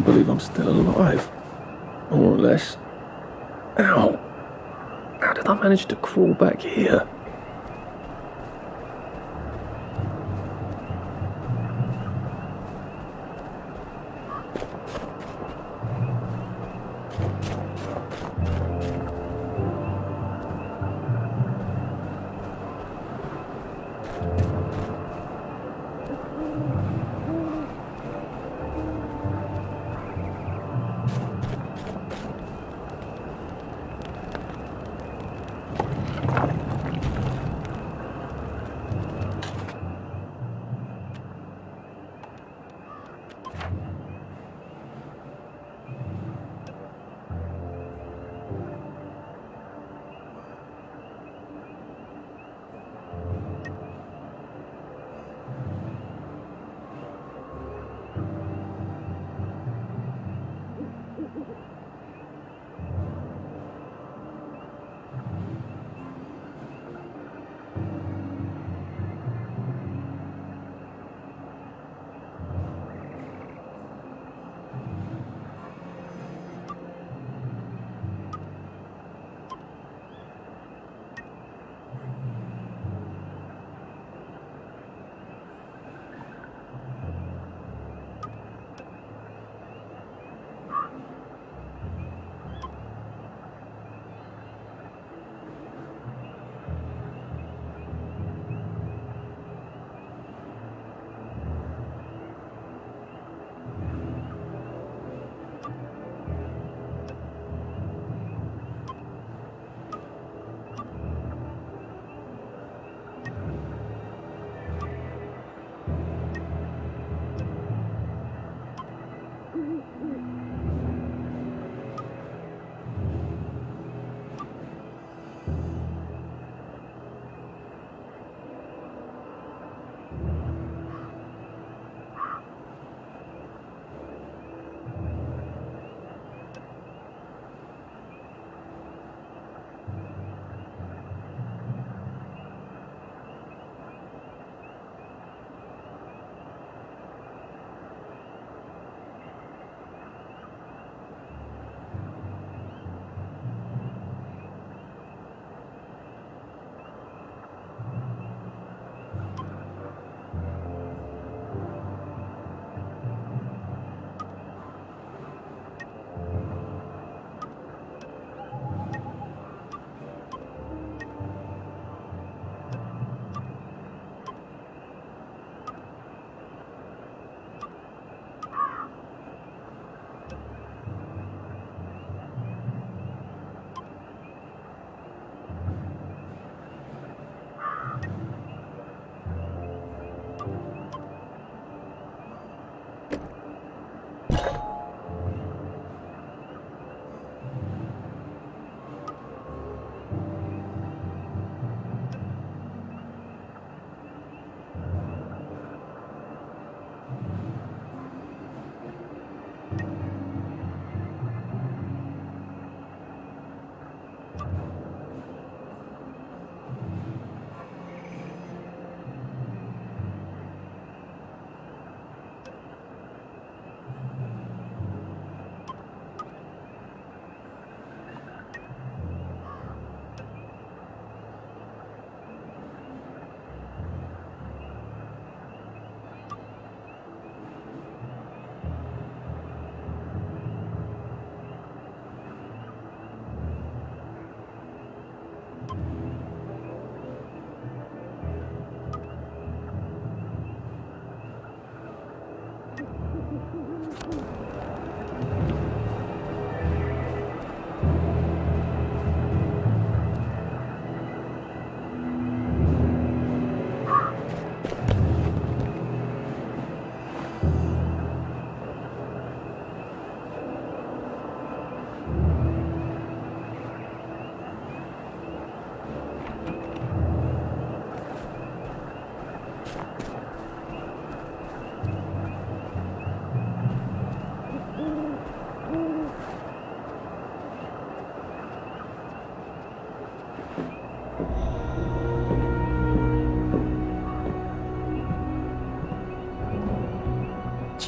can't believe I'm still alive. More or less. Ow! How did I manage to crawl back here?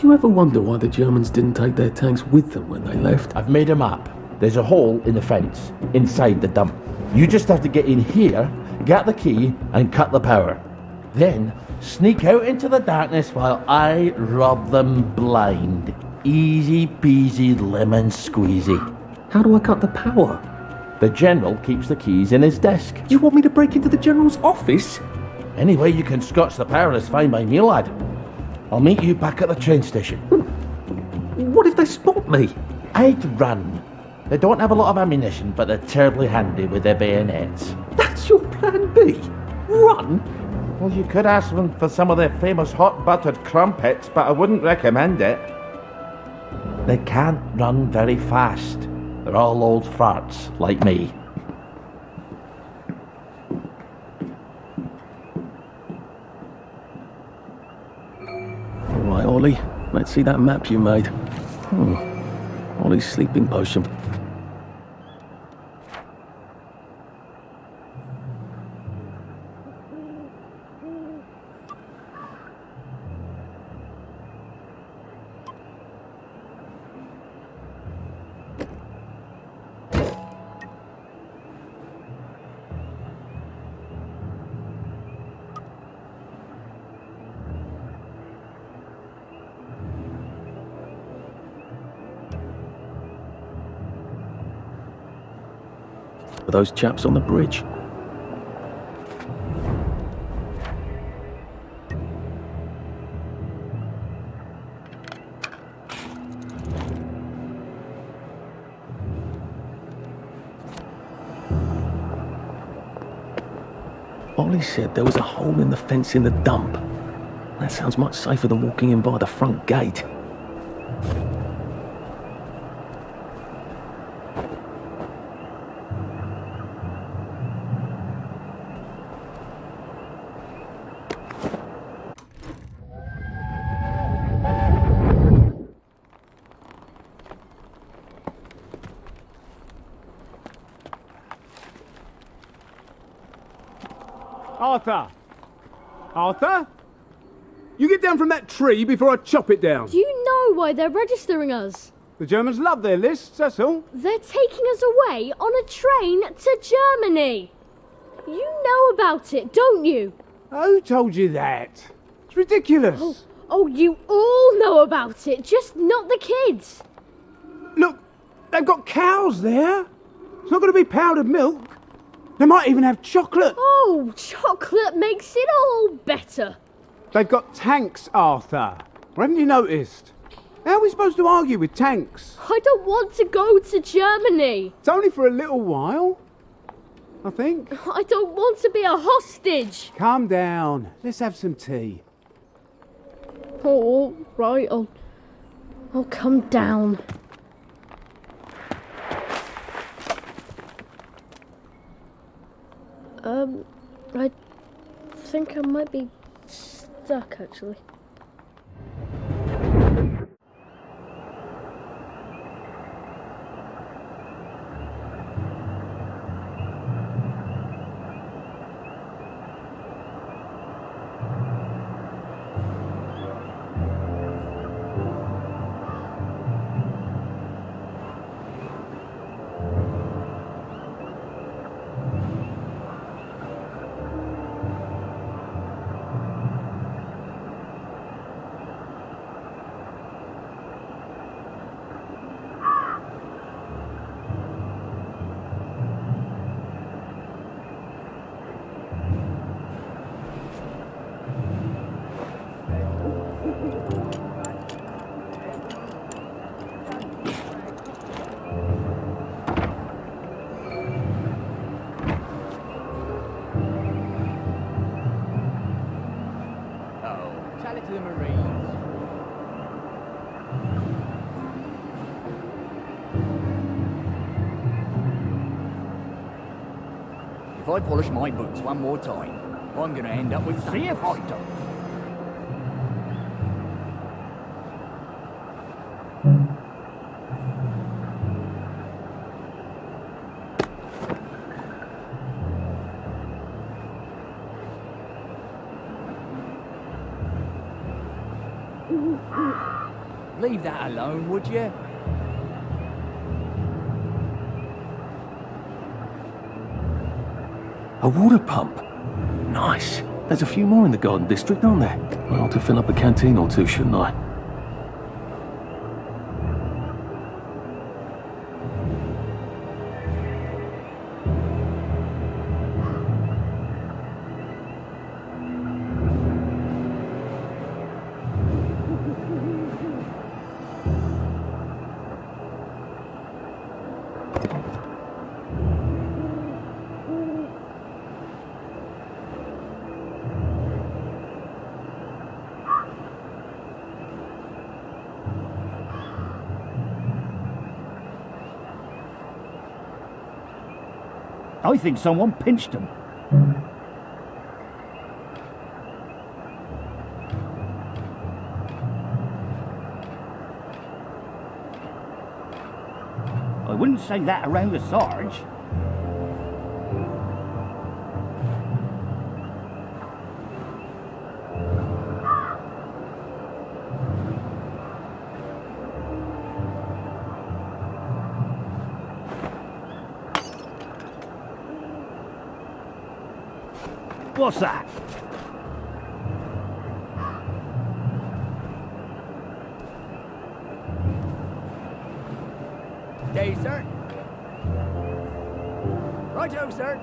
Did you ever wonder why the Germans didn't take their tanks with them when they left? I've made a map. There's a hole in the fence, inside the dump. You just have to get in here, get the key, and cut the power. Then, sneak out into the darkness while I rob them blind. Easy peasy lemon squeezy. How do I cut the power? The General keeps the keys in his desk. You want me to break into the General's office? Any way you can scotch the power is fine by me, lad. I'll meet you back at the train station. What if they spot me? I'd run. They don't have a lot of ammunition, but they're terribly handy with their bayonets. That's your plan B? Run? Well, you could ask them for some of their famous hot buttered crumpets, but I wouldn't recommend it. They can't run very fast. They're all old farts, like me. All right, Ollie. Let's see that map you made. Ollie's sleeping potion. Those chaps on the bridge. Ollie said there was a hole in the fence in the dump. That sounds much safer than walking in by the front gate. Arthur! Arthur? You get down from that tree before I chop it down. Do you know why they're registering us? The Germans love their lists, that's all. They're taking us away on a train to Germany. You know about it, don't you? Who told you that? It's ridiculous. Oh, you all know about it, just not the kids. Look, they've got cows there. It's not going to be powdered milk. They might even have chocolate. Oh, chocolate makes it all better. They've got tanks, Arthur. Or haven't you noticed? How are we supposed to argue with tanks? I don't want to go to Germany. It's only for a little while, I think. I don't want to be a hostage. Calm down. Let's have some tea. Oh, right, I'll come down. I think I might be stuck, actually. Tell it to the Marines. If I polish my boots one more time, I'm going to end up with see if I don't. Leave that alone, would you? A water pump. Nice. There's a few more in the Garden District, aren't there? I ought to fill up a canteen or two, shouldn't I? I think someone pinched him. I wouldn't say that around the Sarge. What's that? Day, sir. Righto, sir.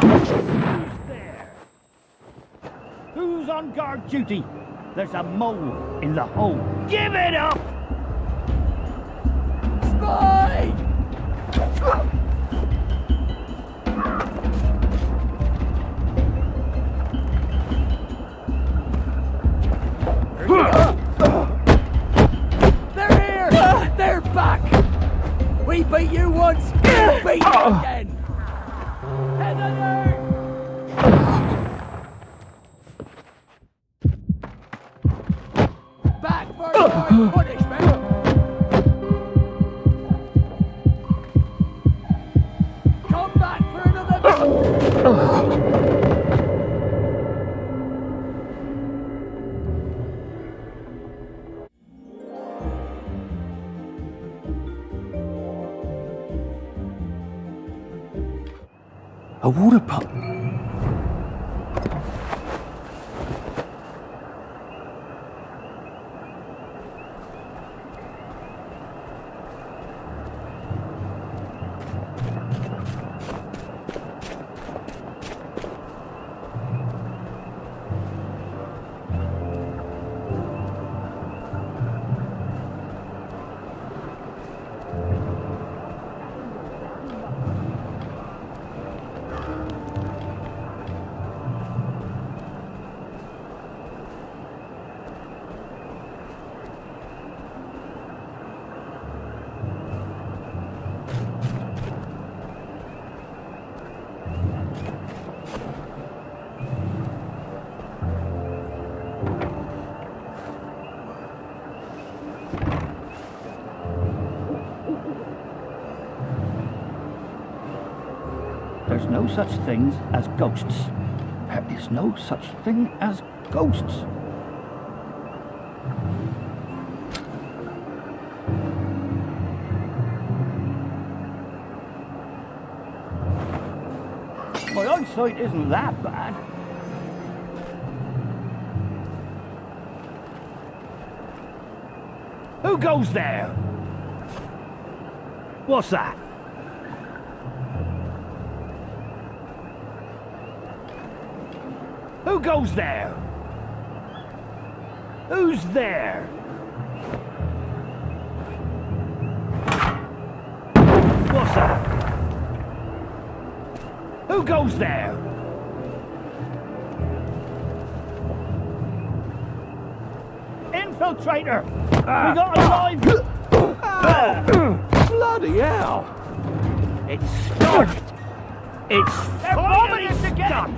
Who's there? Who's on guard duty? There's a mole in the hole. Give it up! Spy! They're here! They're back! We beat you once, we'll beat you again! Head alert! Back for your punishment! Come back for another... A water pump. There's no such things as ghosts. There is no such thing as ghosts. My eyesight isn't that bad. Who goes there? What's that? Who goes there? Who's there? What's that? Who goes there? Infiltrator! We got a live... Bloody hell! It's stopped! It's finally done!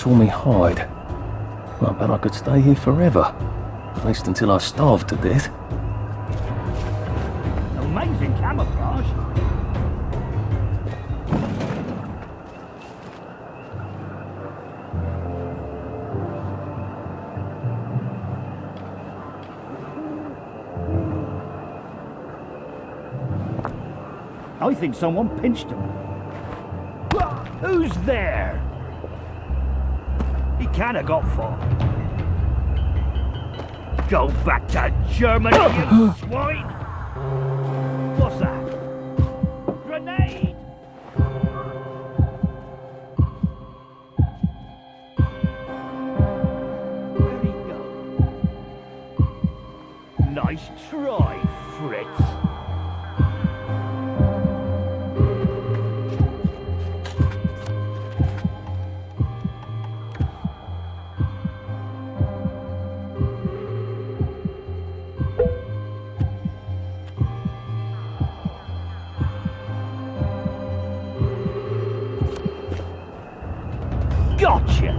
saw me hide. Well, I bet I could stay here forever. At least until I starved to death. Amazing camouflage. I think someone pinched him. Who's there? He can't have got far. Go back to Germany, you swine! What's that? Grenade! Where'd he go? Nice try, Fritz. Gotcha!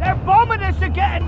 They're bombing us again!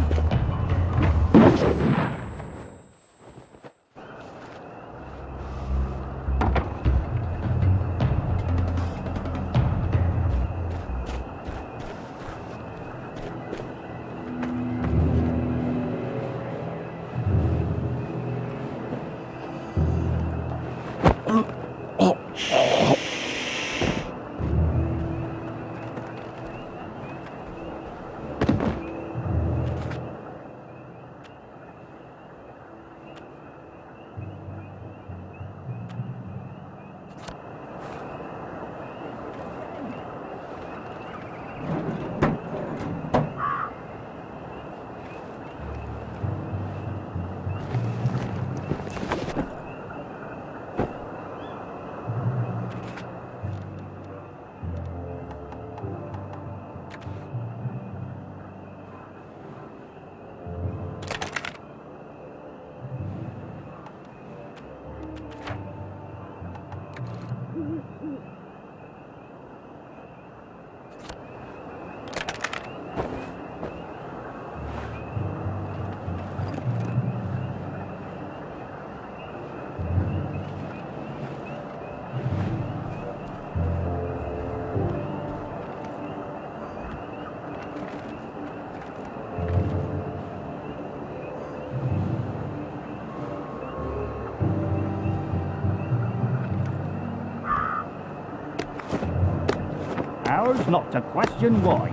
Ours not to question why.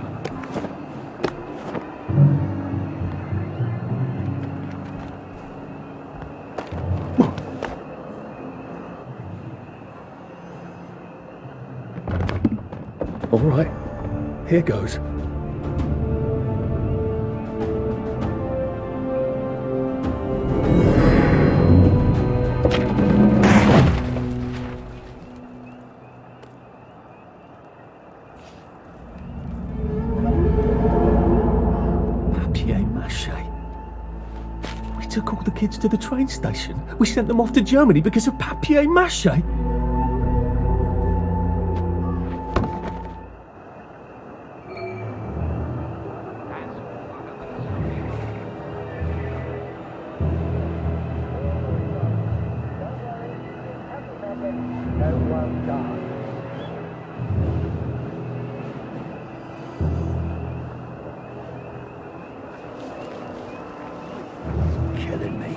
All right, here goes. We took all the kids to the train station. We sent them off to Germany because of papier-mâché. Killing me.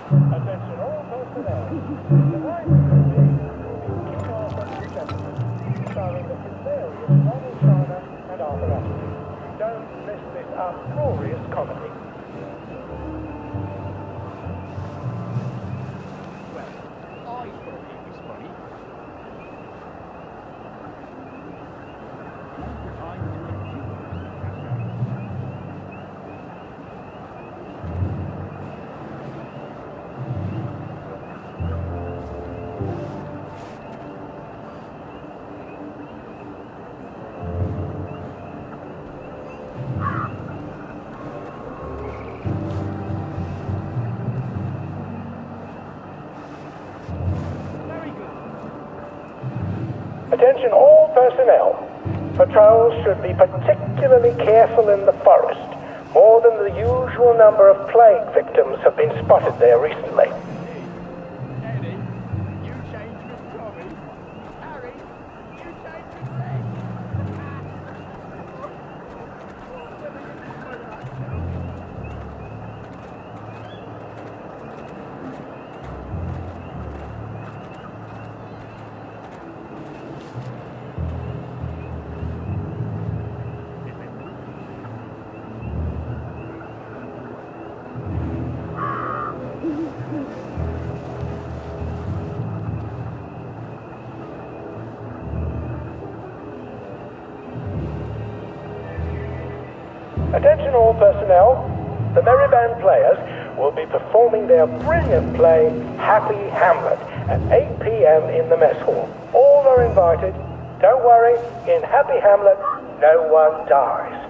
Attention all personnel. Tonight will be miss this uproarious comedy. Well, I thought it was funny. Now's the time to let you Very good. Attention all personnel. Patrols should be particularly careful in the forest. More than the usual number of plague victims have been spotted there recently. Eddie, you changed with Tommy. Harry, you changed with Red. Attention all personnel. The Merry Band players will be performing their brilliant play, Happy Hamlet, at 8 p.m. in the mess hall. All are invited. Don't worry, in Happy Hamlet, no one dies.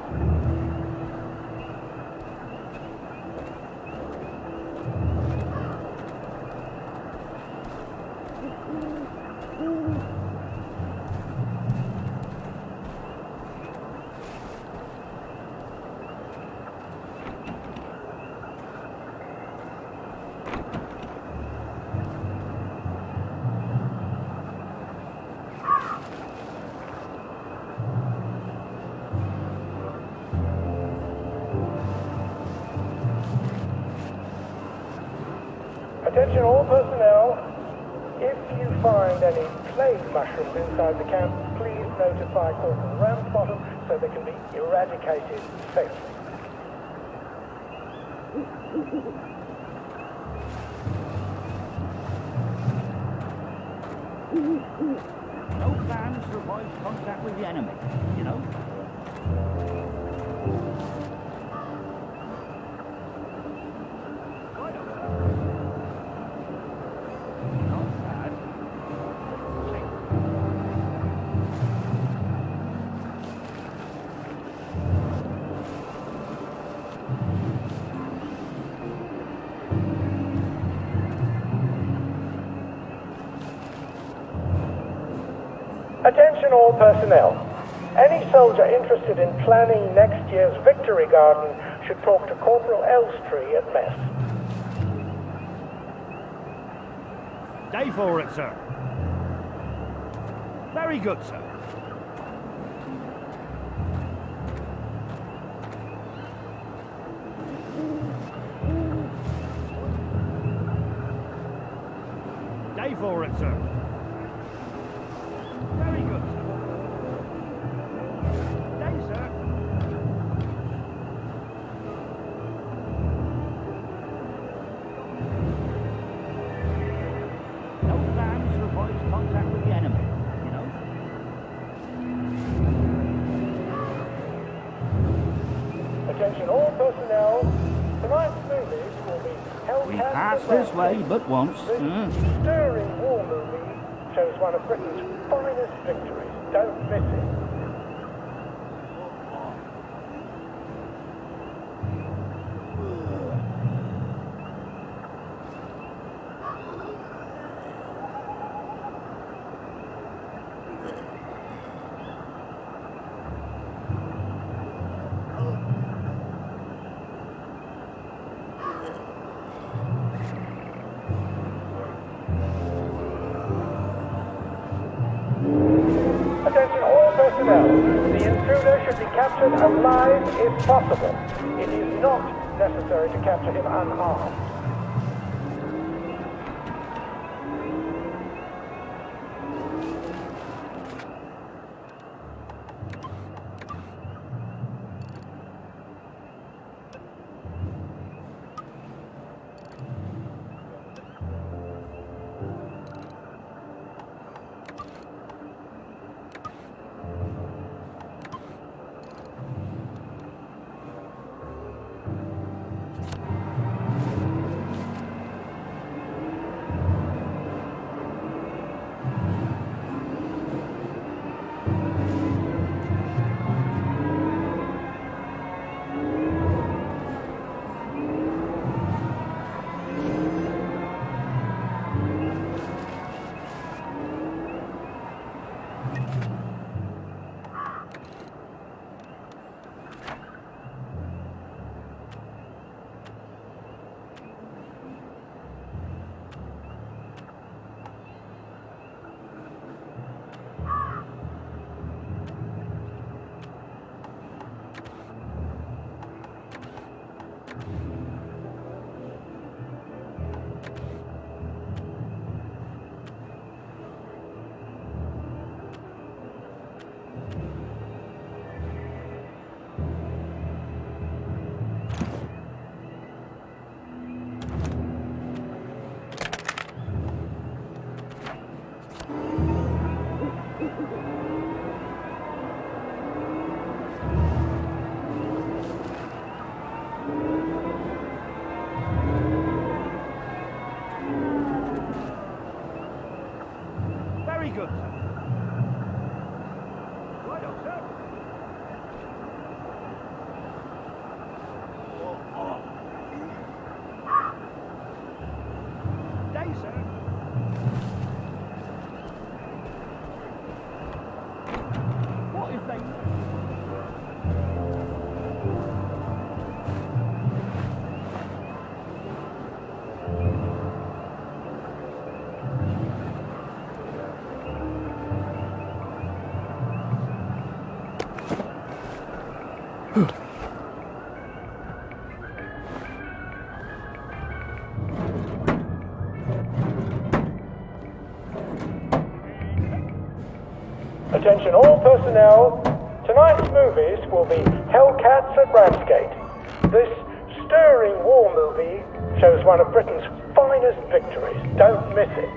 Attention all personnel. If you find any plague mushrooms inside the camp, please notify Corporal Ramsbottom so they can be eradicated safely. No plan survives contact with the enemy, you know? Right over there. Not bad. Attention all personnel. Any soldier interested in planning next year's Victory Garden should talk to Corporal Elstree at mess. Day for it, sir. Very good, sir. Day for it, sir. Very good, sir. Day, sir. No plan survives contact with the enemy, you know? Attention all personnel. Tonight's movies will be Hellcat. We passed this way but once. This stirring war movie shows one of Britain's finest victories. Don't miss it. Attention all personnel. The intruder should be captured alive if possible. It is not necessary to capture him unharmed. Very good, sir. Right on, sir. Day, sir. What if they... Attention all personnel. Tonight's movies will be Hellcats at Ramsgate. This stirring war movie shows one of Britain's finest victories. Don't miss it.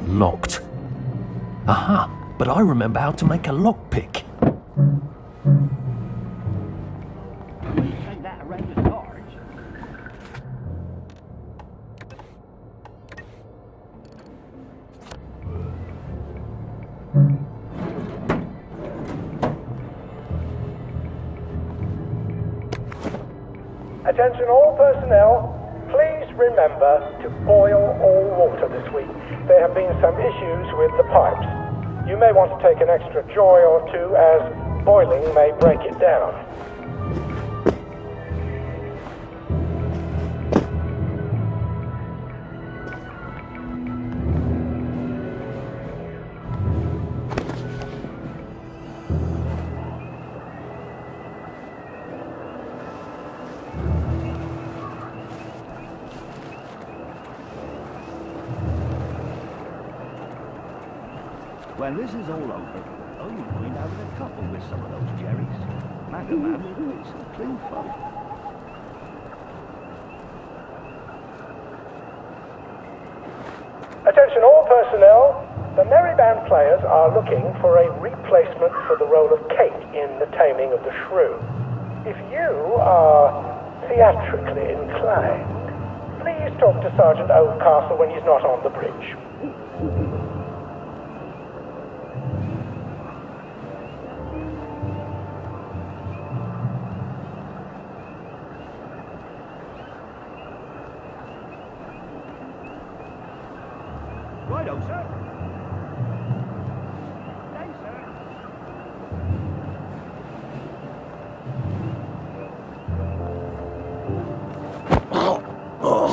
Locked. Aha, but I remember how to make a lockpick. Say that around the large. Attention all personnel. Please remember to boil all water this week. There have been some issues with the pipes. You may want to take an extra joy or two as boiling may break it down. When this is all over, I wouldn't mind having a couple with some of those Jerrys. Man will do some clean fun. Attention all personnel. The Merry Band players are looking for a replacement for the role of Kate in The Taming of the Shrew. If you are theatrically inclined, please talk to Sergeant Oldcastle when he's not on the bridge. Righto, sir. Thanks, sir.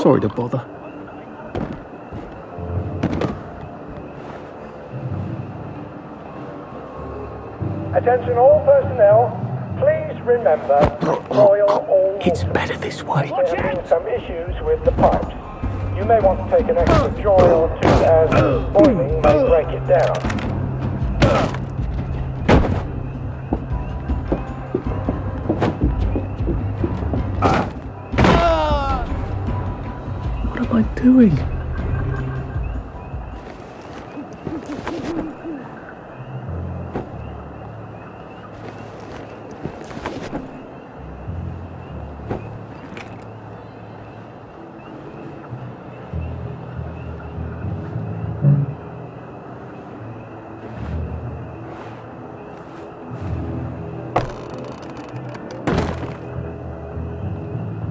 Sorry to bother. Attention all personnel. Please remember to boil all water. It's better this way. There have been some issues with the pipes. You may want to take an extra joy or two as boiling may break it down. What am I doing?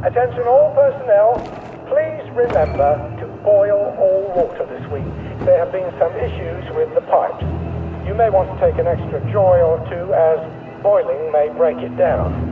Attention all personnel, please remember to boil all water this week. There have been some issues with the pipes. You may want to take an extra joy or two as boiling may break it down.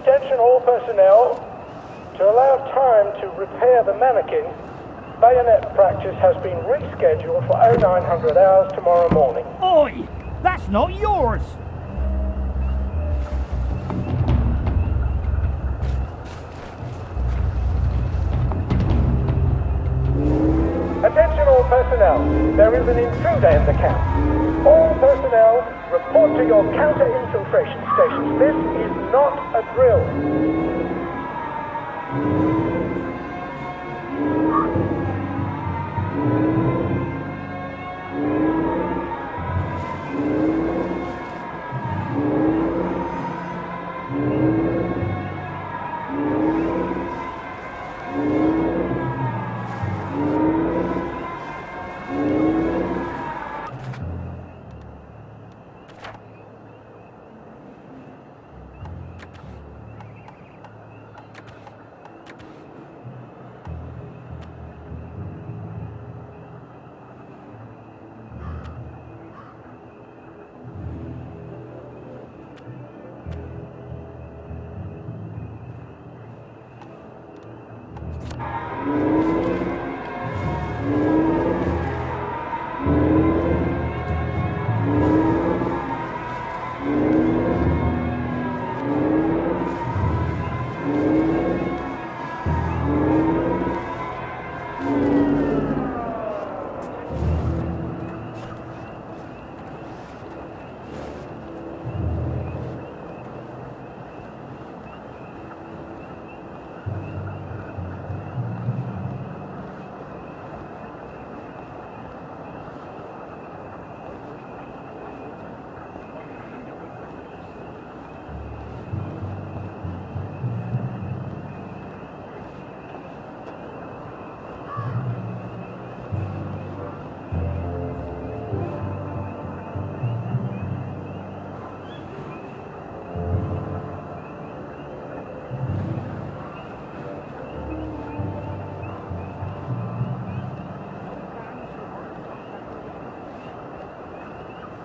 Attention all personnel. To allow time to repair the mannequin, bayonet practice has been rescheduled for 0900 hours tomorrow morning. Oi! That's not yours! Attention all personnel. There is an intruder in the camp. All personnel, report to your counter-infiltration stations. This is not a drill.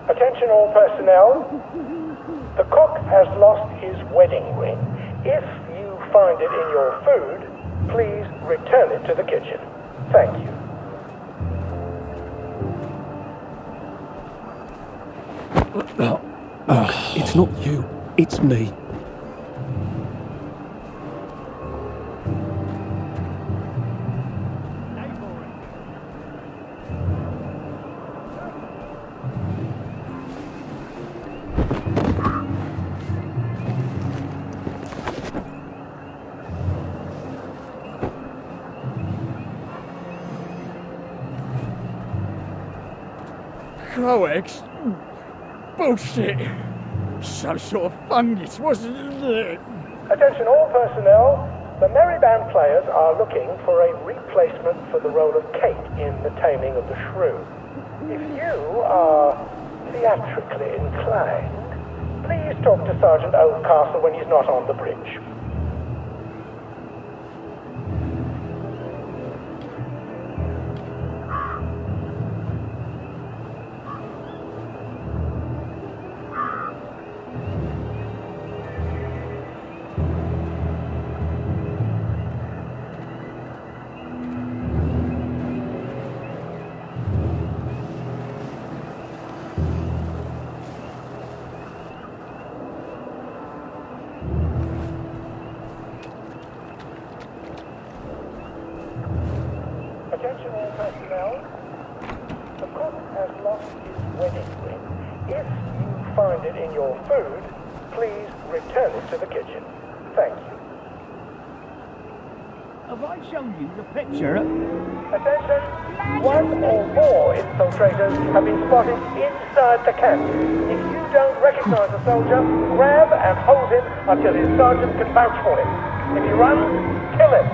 Attention all personnel. The cook has lost his wedding ring. If you find it in your food, please return it to the kitchen. Thank you. It's not you. It's me. Coex? Bullshit. Some sort of fungus, wasn't it? Attention all personnel. The Merry Band players are looking for a replacement for the role of Kate in The Taming of the Shrew. If you are theatrically inclined, please talk to Sergeant Oldcastle when he's not on the bridge. Attention all personnel. The cook has lost his wedding ring. If you find it in your food, please return it to the kitchen. Thank you. Have I shown you the picture? Attention! One or more infiltrators have been spotted inside the camp. If you don't recognize a soldier, grab and hold him until his sergeant can vouch for him. If he runs, kill him.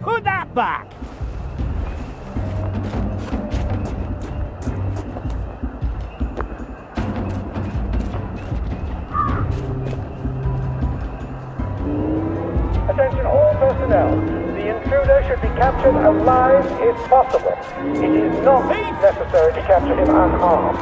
Put that back! Attention all personnel. The intruder should be captured alive if possible. It is not necessary to capture him unharmed.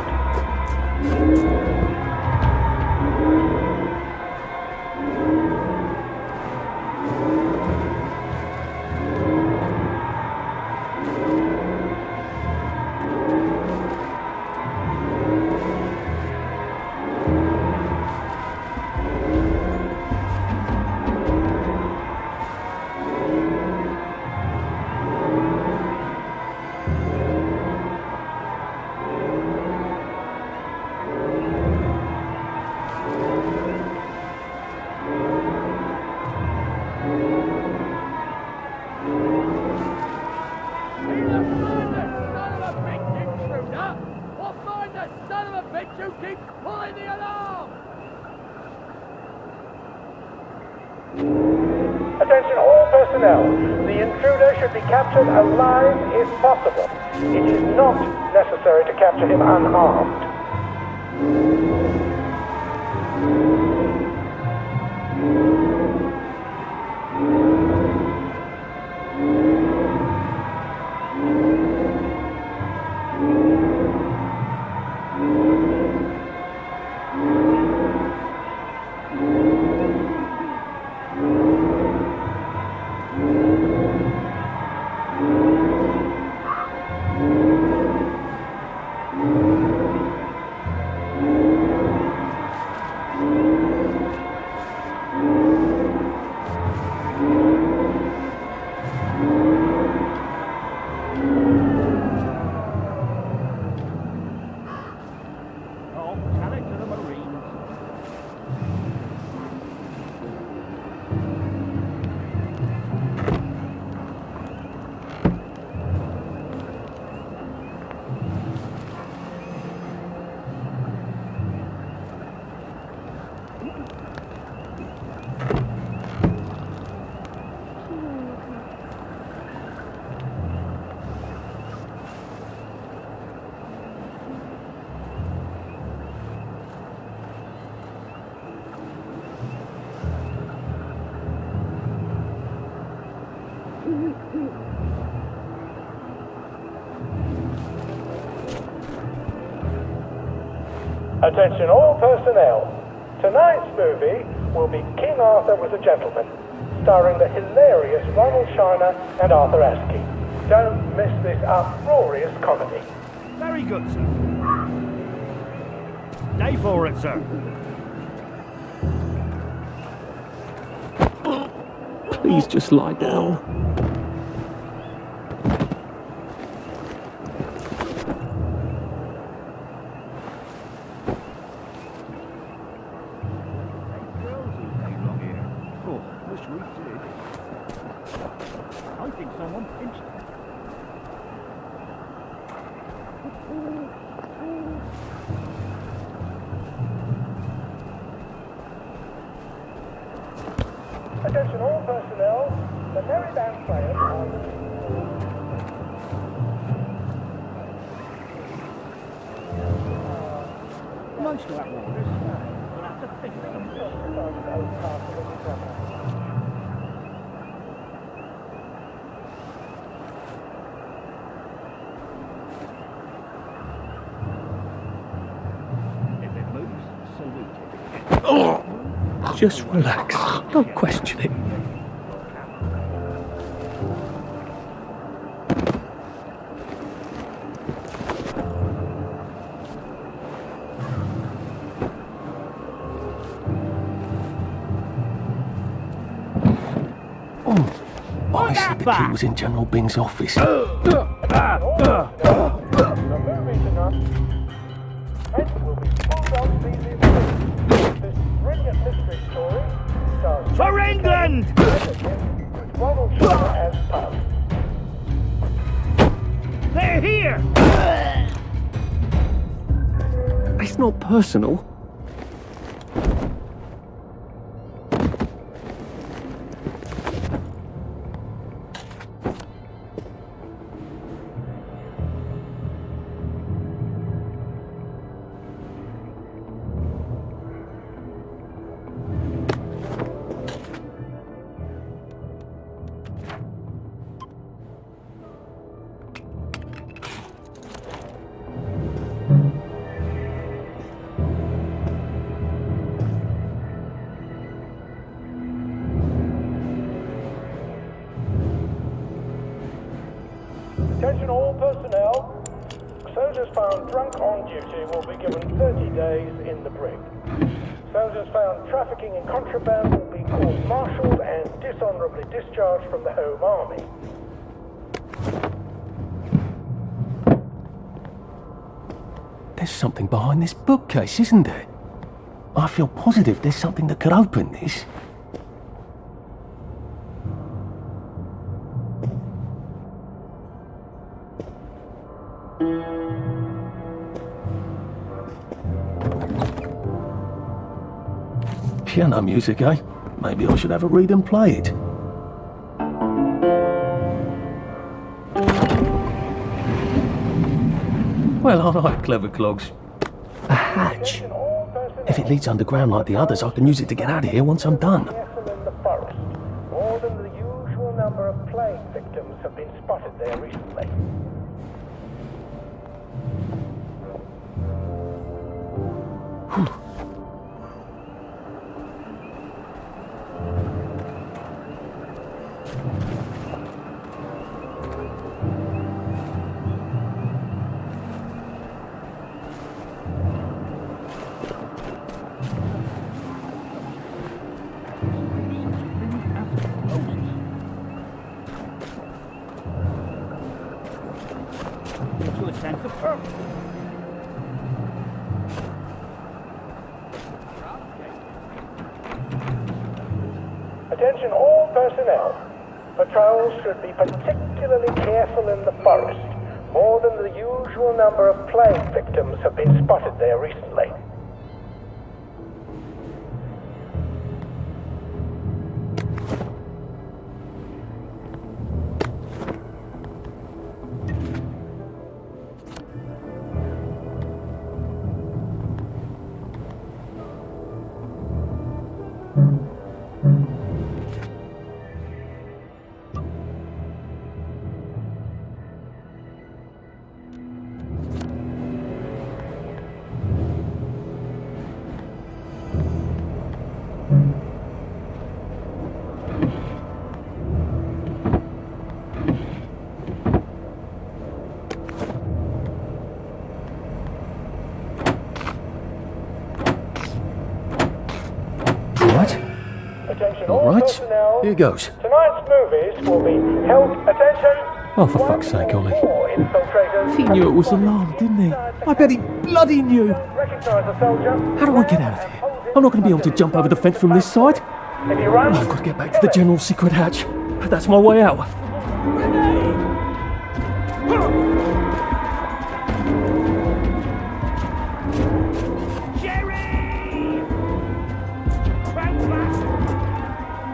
Attention all personnel. The intruder should be captured alive if possible. It is not necessary to capture him unharmed. Oh, tell it to the Marines. Attention all personnel. Tonight's movie will be King Arthur Was a Gentleman, starring the hilarious Ronald Shiner and Arthur Askey. Don't miss this uproarious comedy. Very good, sir. Day for it, sir. Please just lie down. Oh, wish we did. I think someone pinched him. Attention all personnel. The Merry Band players are... Most of that water. We'll have to fix something. If it moves, salute it. Just relax. Don't question it. Honestly, the key was in General Bing's office. The movie tonight will be full on TV. This brilliant mystery story stars For England! with Ronald Shiner as Puff. They're here! It's not personal. Attention all personnel. Soldiers found drunk on duty will be given 30 days in the brig. Soldiers found trafficking in contraband will be court-martialed and dishonorably discharged from the Home Army. There's something behind this bookcase, isn't there? I feel positive there's something that could open this. Piano music, eh? Maybe I should have a read and play it. Well, alright, clever clogs. A hatch. If it leads underground like the others, I can use it to get out of here once I'm done. Castle in the forest. More than the usual number of plague victims have been spotted there recently. Gives you a sense of purpose. Attention all personnel. Patrols should be particularly careful in the forest. More than the usual number of plague victims have been spotted there recently. Attention all Alright, personnel. here goes. Tonight's movies will be held. Attention! Oh, for fuck's sake, Ollie. More infiltrators. He knew it was alarmed, didn't he? I bet he bloody knew. Recognize the soldier. How do I get out of here? I'm not going to be able to jump over the fence from this side. If you run, I've got to get back to the general secret hatch. That's my way out. Jerry! Bounce back!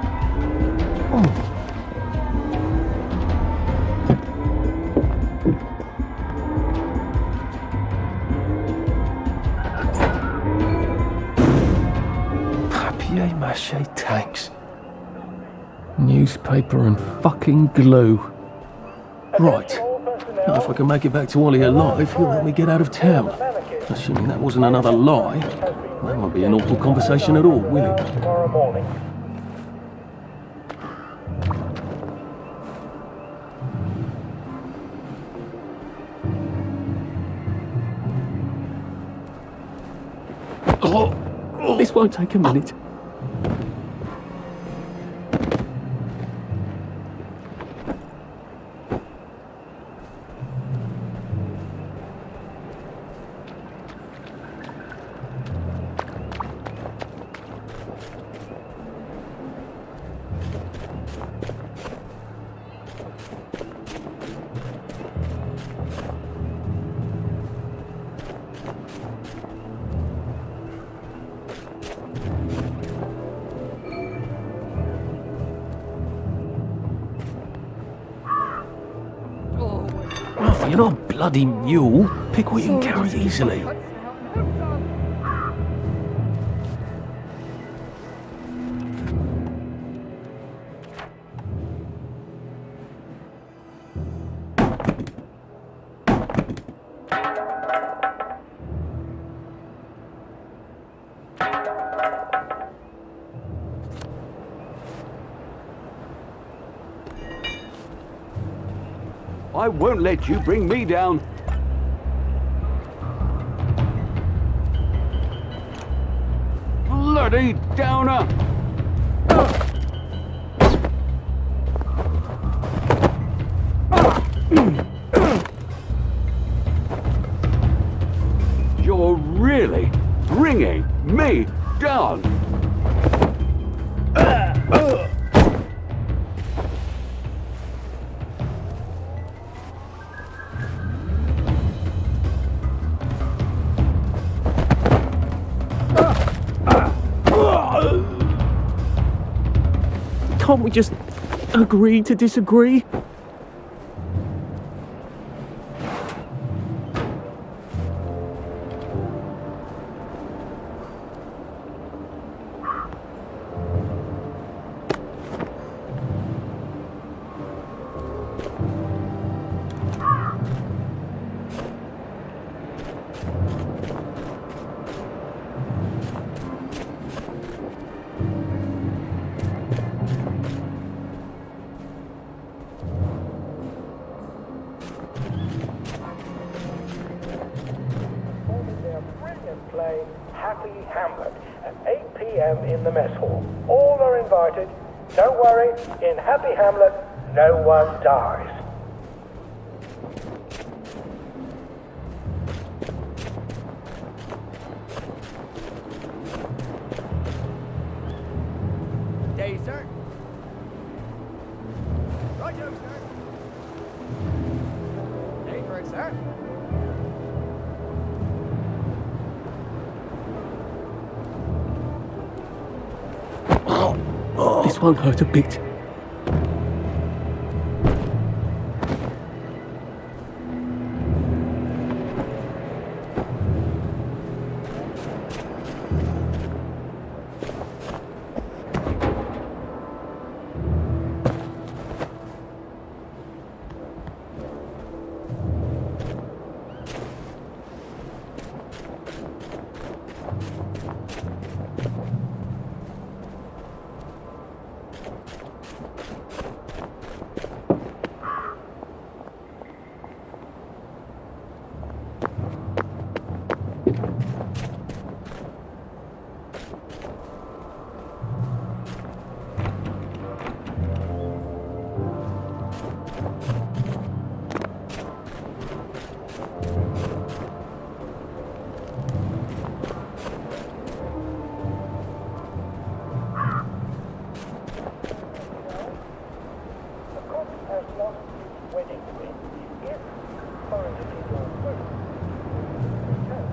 Papier-mâché tanks. Newspaper and fucking glue. Right. Now, if I can make it back to Ollie alive, he'll let me get out of town. Assuming that wasn't another lie. That won't be an awful conversation at all, will it? tomorrow morning. Oh, this won't take a minute. Oh, you're not a bloody mule. Pick what you can carry easily. I won't let you bring me down. Bloody downer! You're really bringing me down! Can't we just agree to disagree? Performing their brilliant play, Happy Hamlet, at 8 p.m. in the mess hall. All are invited. Don't worry, in Happy Hamlet, no one dies. Day, sir. Roger, sir. Day for it, sir. This won't hurt a bit. The cook has lost his wedding ring. If, for an illegal move, return.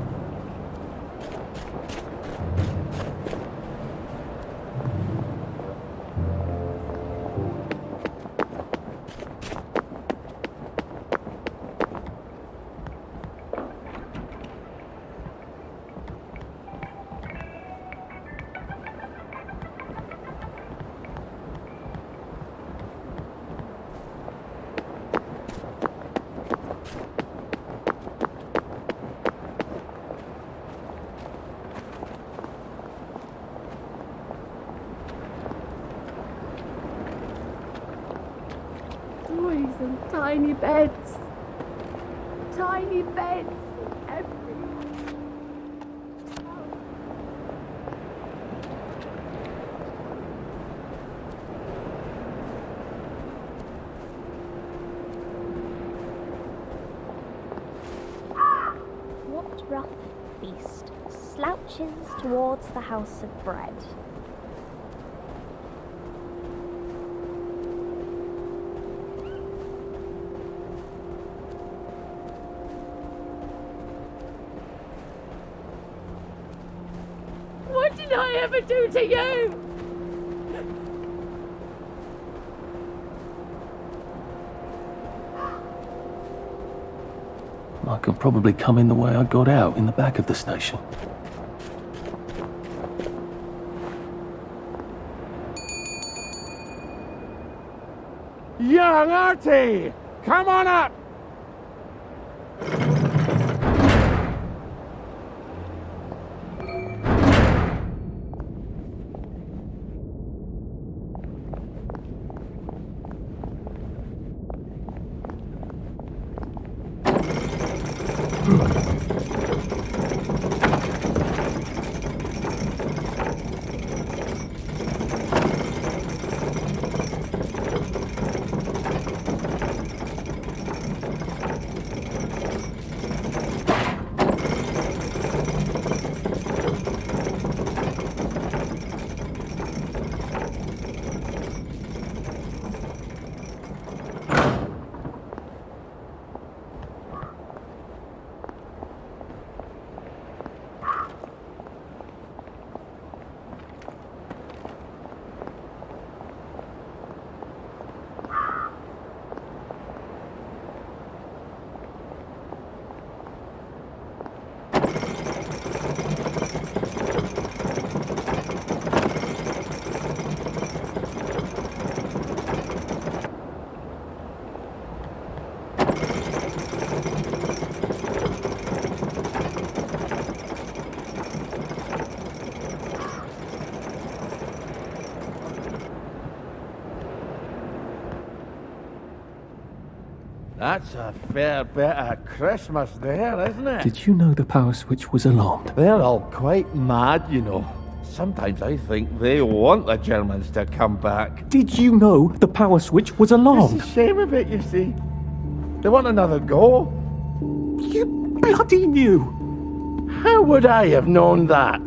Toys and tiny beds. Tiny beds everywhere. What rough beast slouches towards the house of bread? What did I ever do to you? I could probably come in the way I got out, in the back of the station. Young Artie! Come on up! That's a fair bit of Christmas there, isn't it? Did you know the power switch was alarmed? They're all quite mad, you know. Sometimes I think they want the Germans to come back. Did you know the power switch was alarmed? It's a shame of it, you see. They want another go. You bloody knew! How would I have known that?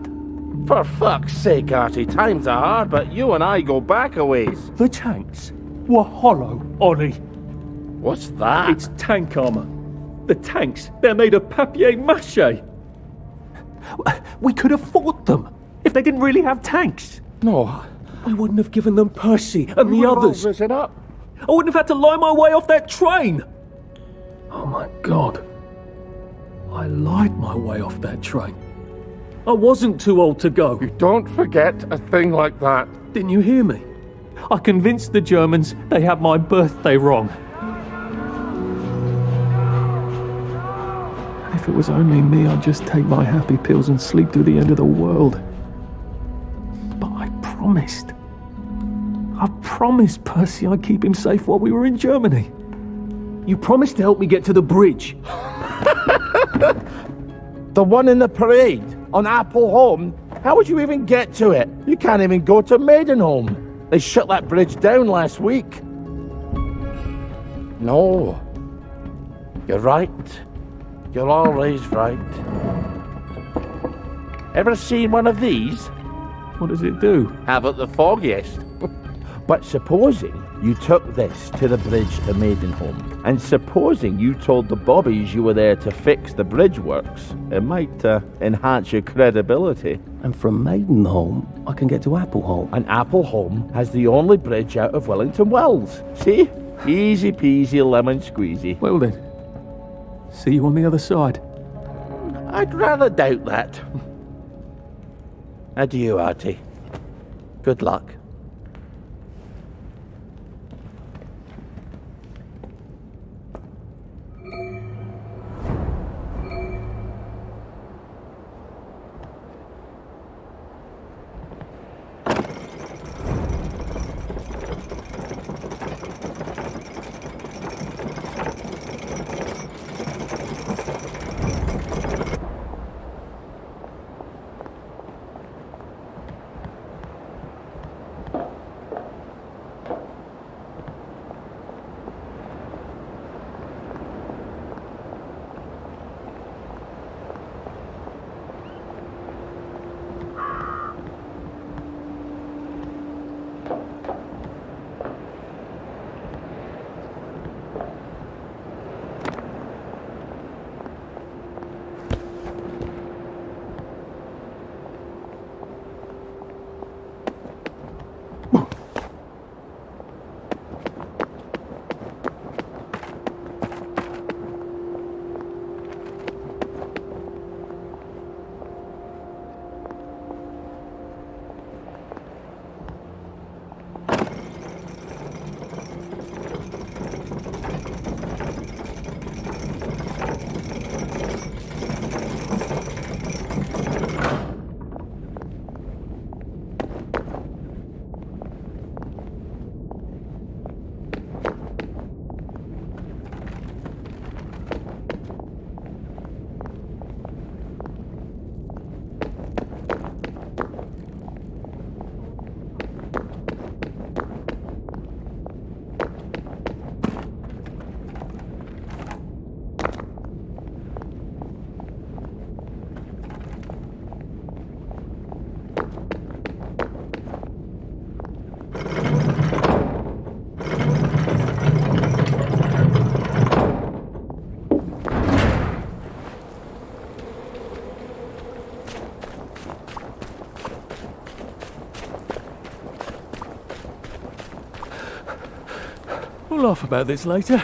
For fuck's sake, Artie, times are hard, but you and I go back a ways. The tanks were hollow, Ollie. What's that? It's tank armor. The tanks, they're made of papier-mâché. We could have fought them if they didn't really have tanks. No. I wouldn't have given them Percy and the others. It up. I wouldn't have had to lie my way off that train. Oh my God. I lied my way off that train. I wasn't too old to go. You don't forget a thing like that. Didn't you hear me? I convinced the Germans they had my birthday wrong. If it was only me, I'd just take my happy pills and sleep through the end of the world. But I promised. I promised Percy I'd keep him safe while we were in Germany. You promised to help me get to the bridge. The one in the parade on Apple Home? How would you even get to it? You can't even go to Maidenholm. They shut that bridge down last week. No. You're right. You're always right. Ever seen one of these? What does it do? Haven't the foggiest. But supposing you took this to the bridge to Maidenholm, and supposing you told the bobbies you were there to fix the bridge works, it might enhance your credibility. And from Maidenholm, I can get to Appleholm. And Appleholm has the only bridge out of Wellington Wells. See? Easy peasy lemon squeezy. Well then, see you on the other side. I'd rather doubt that. Adieu, Artie. Good luck. We'll laugh about this later.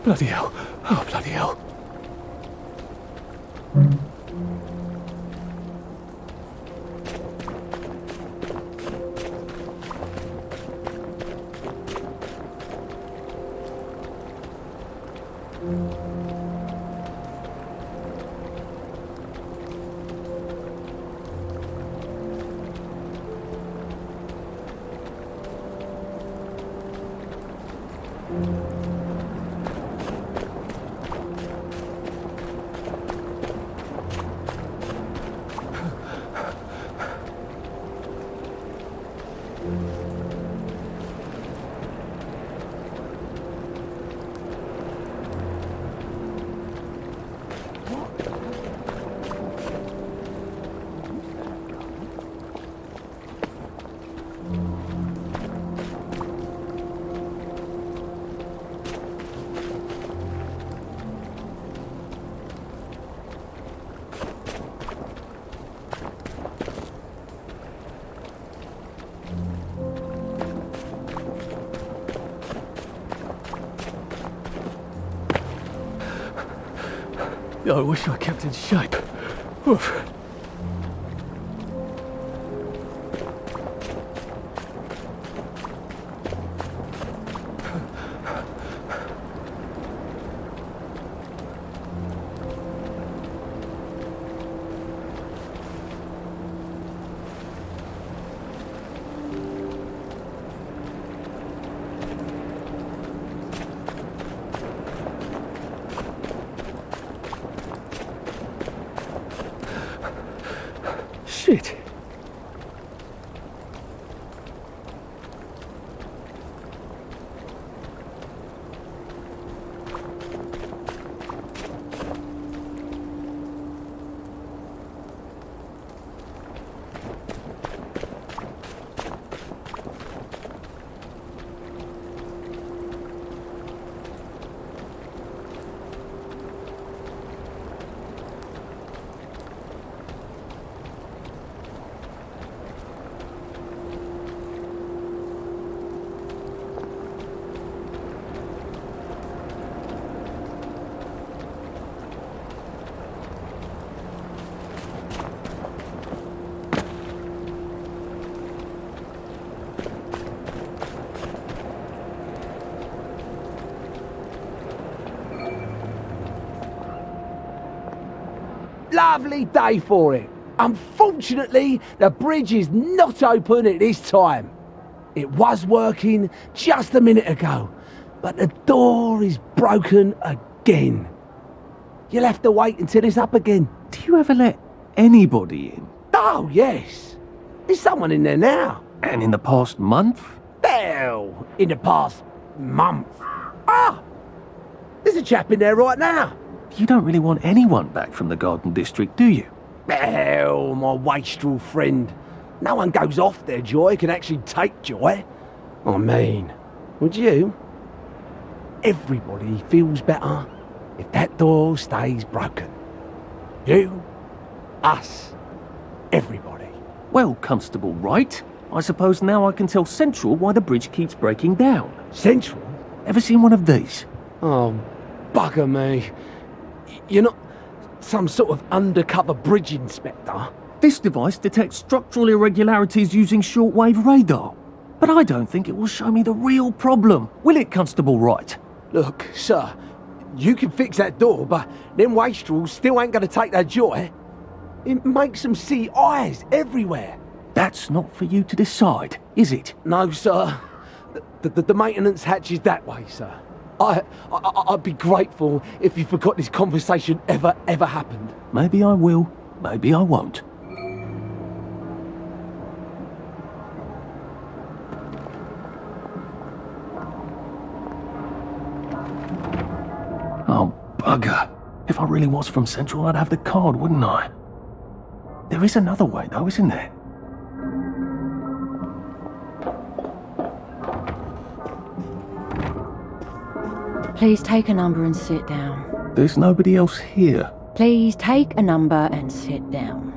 Bloody hell. Oh, bloody hell. I wish I kept in shape. Oof. Shit. Lovely day for it. Unfortunately, the bridge is not open at this time. It was working just a minute ago, but the door is broken again. You'll have to wait until it's up again. Do you ever let anybody in? Oh, yes. There's someone in there now. And in the past month? Hell, in the past month. Ah! There's a chap in there right now. You don't really want anyone back from the Garden District, do you? Hell, my wastrel friend. No one goes off their joy can actually take joy. I mean, would you? Everybody feels better if that door stays broken. You, us, everybody. Well, Constable Wright, I suppose now I can tell Central why the bridge keeps breaking down. Central? Ever seen one of these? Oh, bugger me. You're not some sort of undercover bridge inspector? This device detects structural irregularities using shortwave radar. But I don't think it will show me the real problem, will it, Constable Wright? Look, sir, you can fix that door, but them wastrels still ain't gonna take their joy. It makes them see eyes everywhere. That's not for you to decide, is it? No, sir. The maintenance hatch is that way, sir. I'd be grateful if you forgot this conversation ever happened. Maybe I will, maybe I won't. Oh, bugger. If I really was from Central, I'd have the card, wouldn't I? There is another way, though, isn't there? Please take a number and sit down. There's nobody else here. Please take a number and sit down.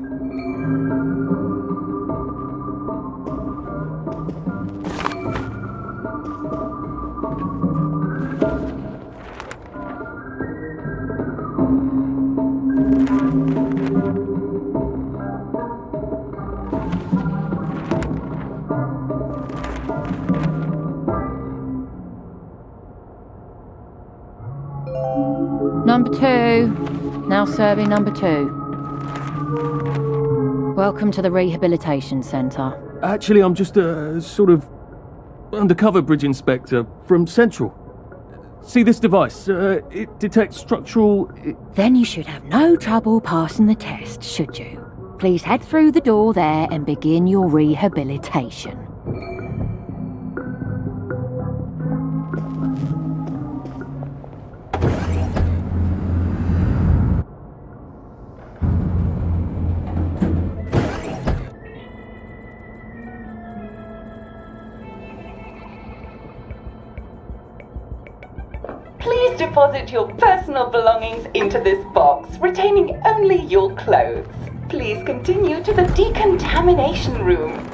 Number 2. Now serving number 2. Welcome to the Rehabilitation Centre. Actually, I'm just a sort of undercover bridge inspector from Central. See this device? It detects structural... Then you should have no trouble passing the test, should you? Please head through the door there and begin your rehabilitation. Please deposit your personal belongings into this box, retaining only your clothes. Please continue to the decontamination room.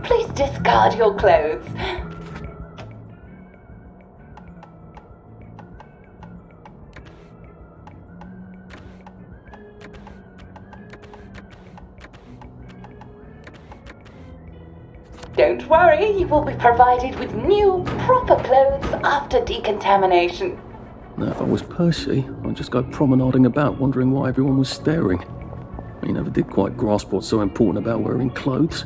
Please discard your clothes. Don't worry, you will be provided with new, proper clothes after decontamination. Now, if I was Percy, I'd just go promenading about, wondering why everyone was staring. He never did quite grasp what's so important about wearing clothes.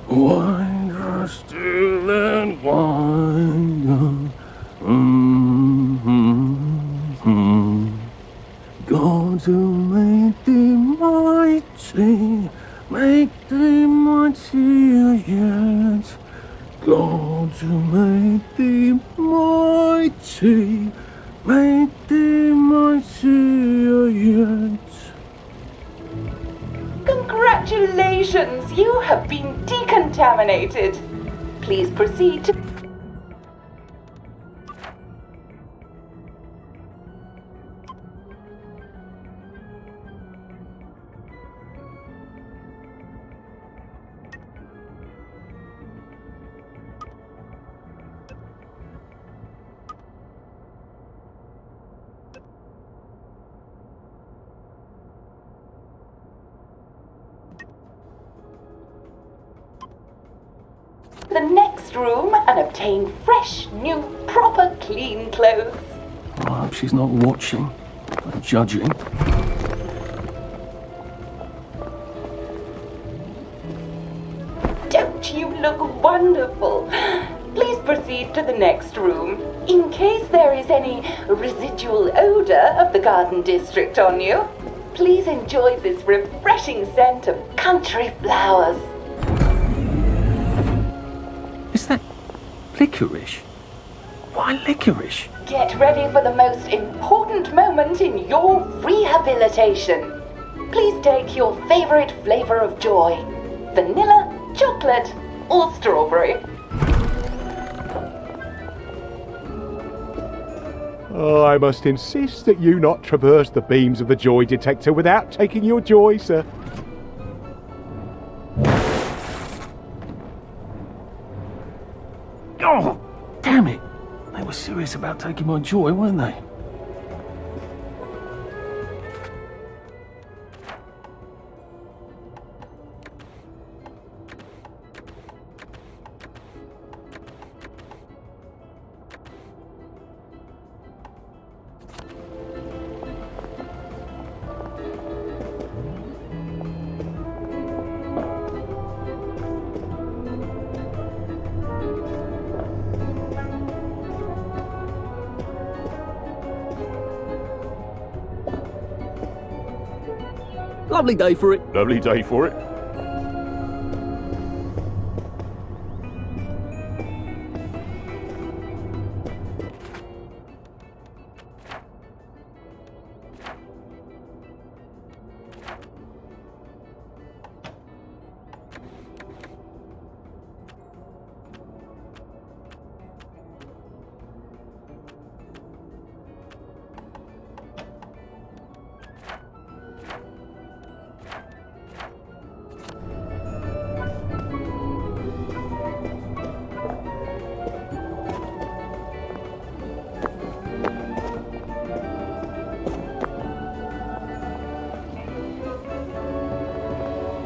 Wind still and wind. God to make thee mighty, make thee mightier yet. God to make thee mighty, make thee mightier yet. Congratulations, you have been decontaminated. Please proceed to... the next room and obtain fresh, new, proper, clean clothes. I hope she's not watching and judging. Don't you look wonderful? Please proceed to the next room. In case there is any residual odor of the garden district on you, please enjoy this refreshing scent of country flowers. Is that licorice? Why licorice? Get ready for the most important moment in your rehabilitation. Please take your favorite flavor of joy. Vanilla, chocolate, or strawberry. Oh, I must insist that you not traverse the beams of the joy detector without taking your joy, sir. Oh, damn it! They were serious about taking my joy, weren't they? Lovely day for it. Lovely day for it.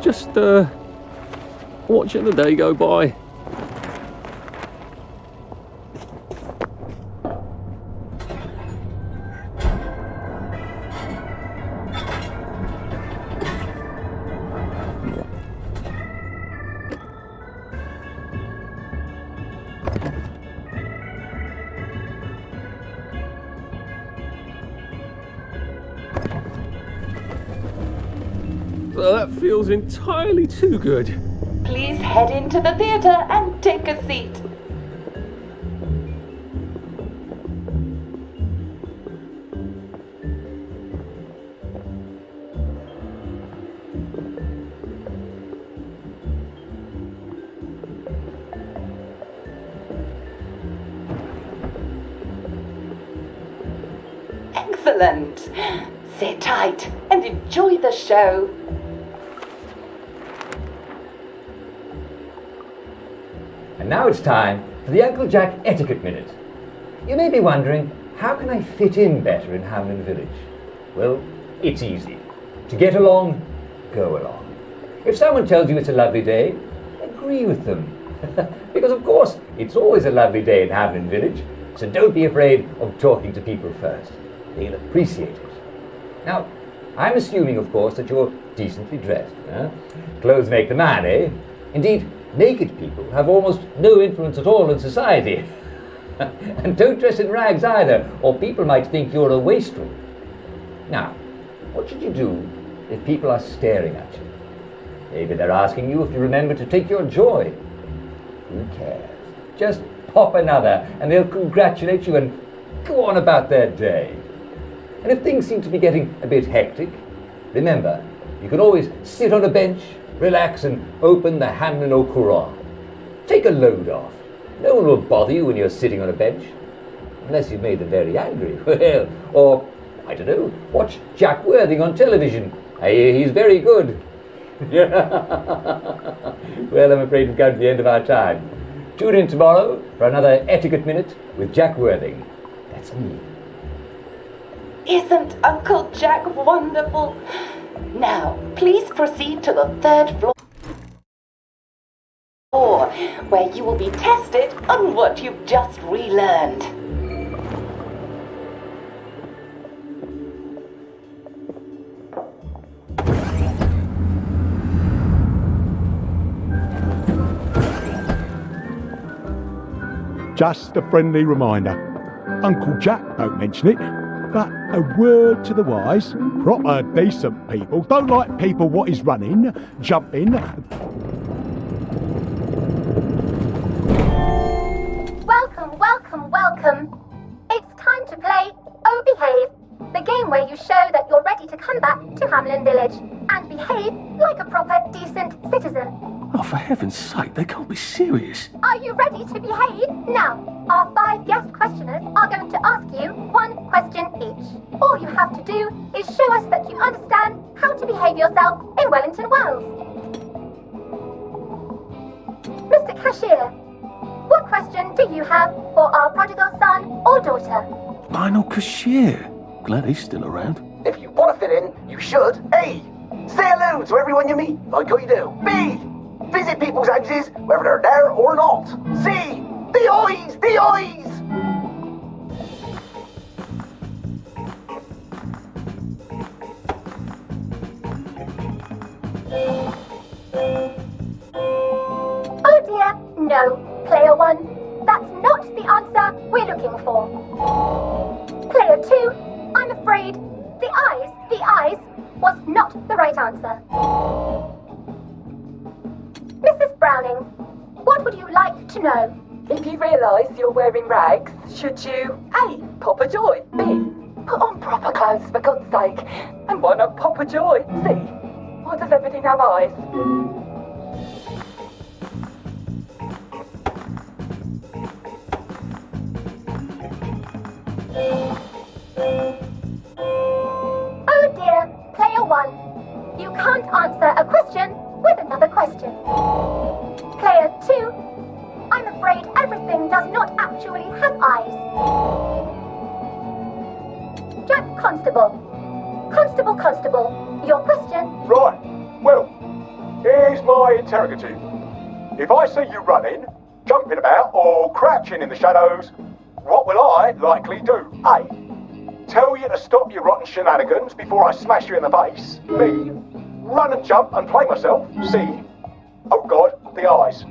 Just, watching the day go by. That feels entirely too good. Please head into the theatre and take a seat. Excellent. Sit tight and enjoy the show. And now it's time for the Uncle Jack Etiquette Minute. You may be wondering, how can I fit in better in Hamlin Village? Well, it's easy. To get along, go along. If someone tells you it's a lovely day, agree with them. Because of course, it's always a lovely day in Hamlin Village, so don't be afraid of talking to people first. They'll appreciate it. Now, I'm assuming, of course, that you're decently dressed. Clothes make the man, eh? Indeed, naked people have almost no influence at all in society. And don't dress in rags either, or people might think you're a wastrel. Now, what should you do if people are staring at you? Maybe they're asking you if you remember to take your joy. Who cares? Just pop another and they'll congratulate you and go on about their day. And if things seem to be getting a bit hectic, remember, you can always sit on a bench, relax and open the Hamlin au Courant. Take a load off. No one will bother you when you're sitting on a bench. Unless you've made them very angry. Well, or, I don't know, watch Jack Worthing on television. I hear he's very good. Well, I'm afraid we've come to the end of our time. Tune in tomorrow for another Etiquette Minute with Jack Worthing. That's me. Isn't Uncle Jack wonderful? Now, please proceed to the 3rd floor, where you will be tested on what you've just relearned. Just a friendly reminder. Uncle Jack don't mention it, but a word to the wise, proper decent people don't like people what is running, jumping. Welcome, welcome, welcome. It's time to play Oh Behave, the game where you show that you're ready to come back to Hamlin Village and behave like a proper decent citizen. Oh, for heaven's sake, they can't be serious. Are you ready to behave? Now, our 5 guest questioners are going to ask you 1 question each. All you have to do is show us that you understand how to behave yourself in Wellington Wells. Mr. Cashier, what question do you have for our prodigal son or daughter? Lionel Cashier. Glad he's still around. If you want to fit in, you should. A. Say hello to everyone you meet, like how you do. B. Visit people's houses, whether they're there or not. C. The eyes! The eyes! Oh dear, no. Player 1, that's not the answer we're looking for. Player 2, I'm afraid the eyes was not the right answer. Mrs. Browning, what would you like to know? If you realise you're wearing rags, should you A. pop a joy, B. put on proper clothes for God's sake, and why not pop a joy, C. why does everything have eyes? Oh dear, player 1, you can't answer a question with another question. Player 2, I'm afraid everything does not actually have eyes. Jack Constable, your question. Right, well, Here's my interrogative. If I see you running, jumping about, or crouching in the shadows, what will I likely do? A. Tell you to stop your rotten shenanigans before I smash you in the face. B. Run and jump and play myself. C. Oh God, the eyes.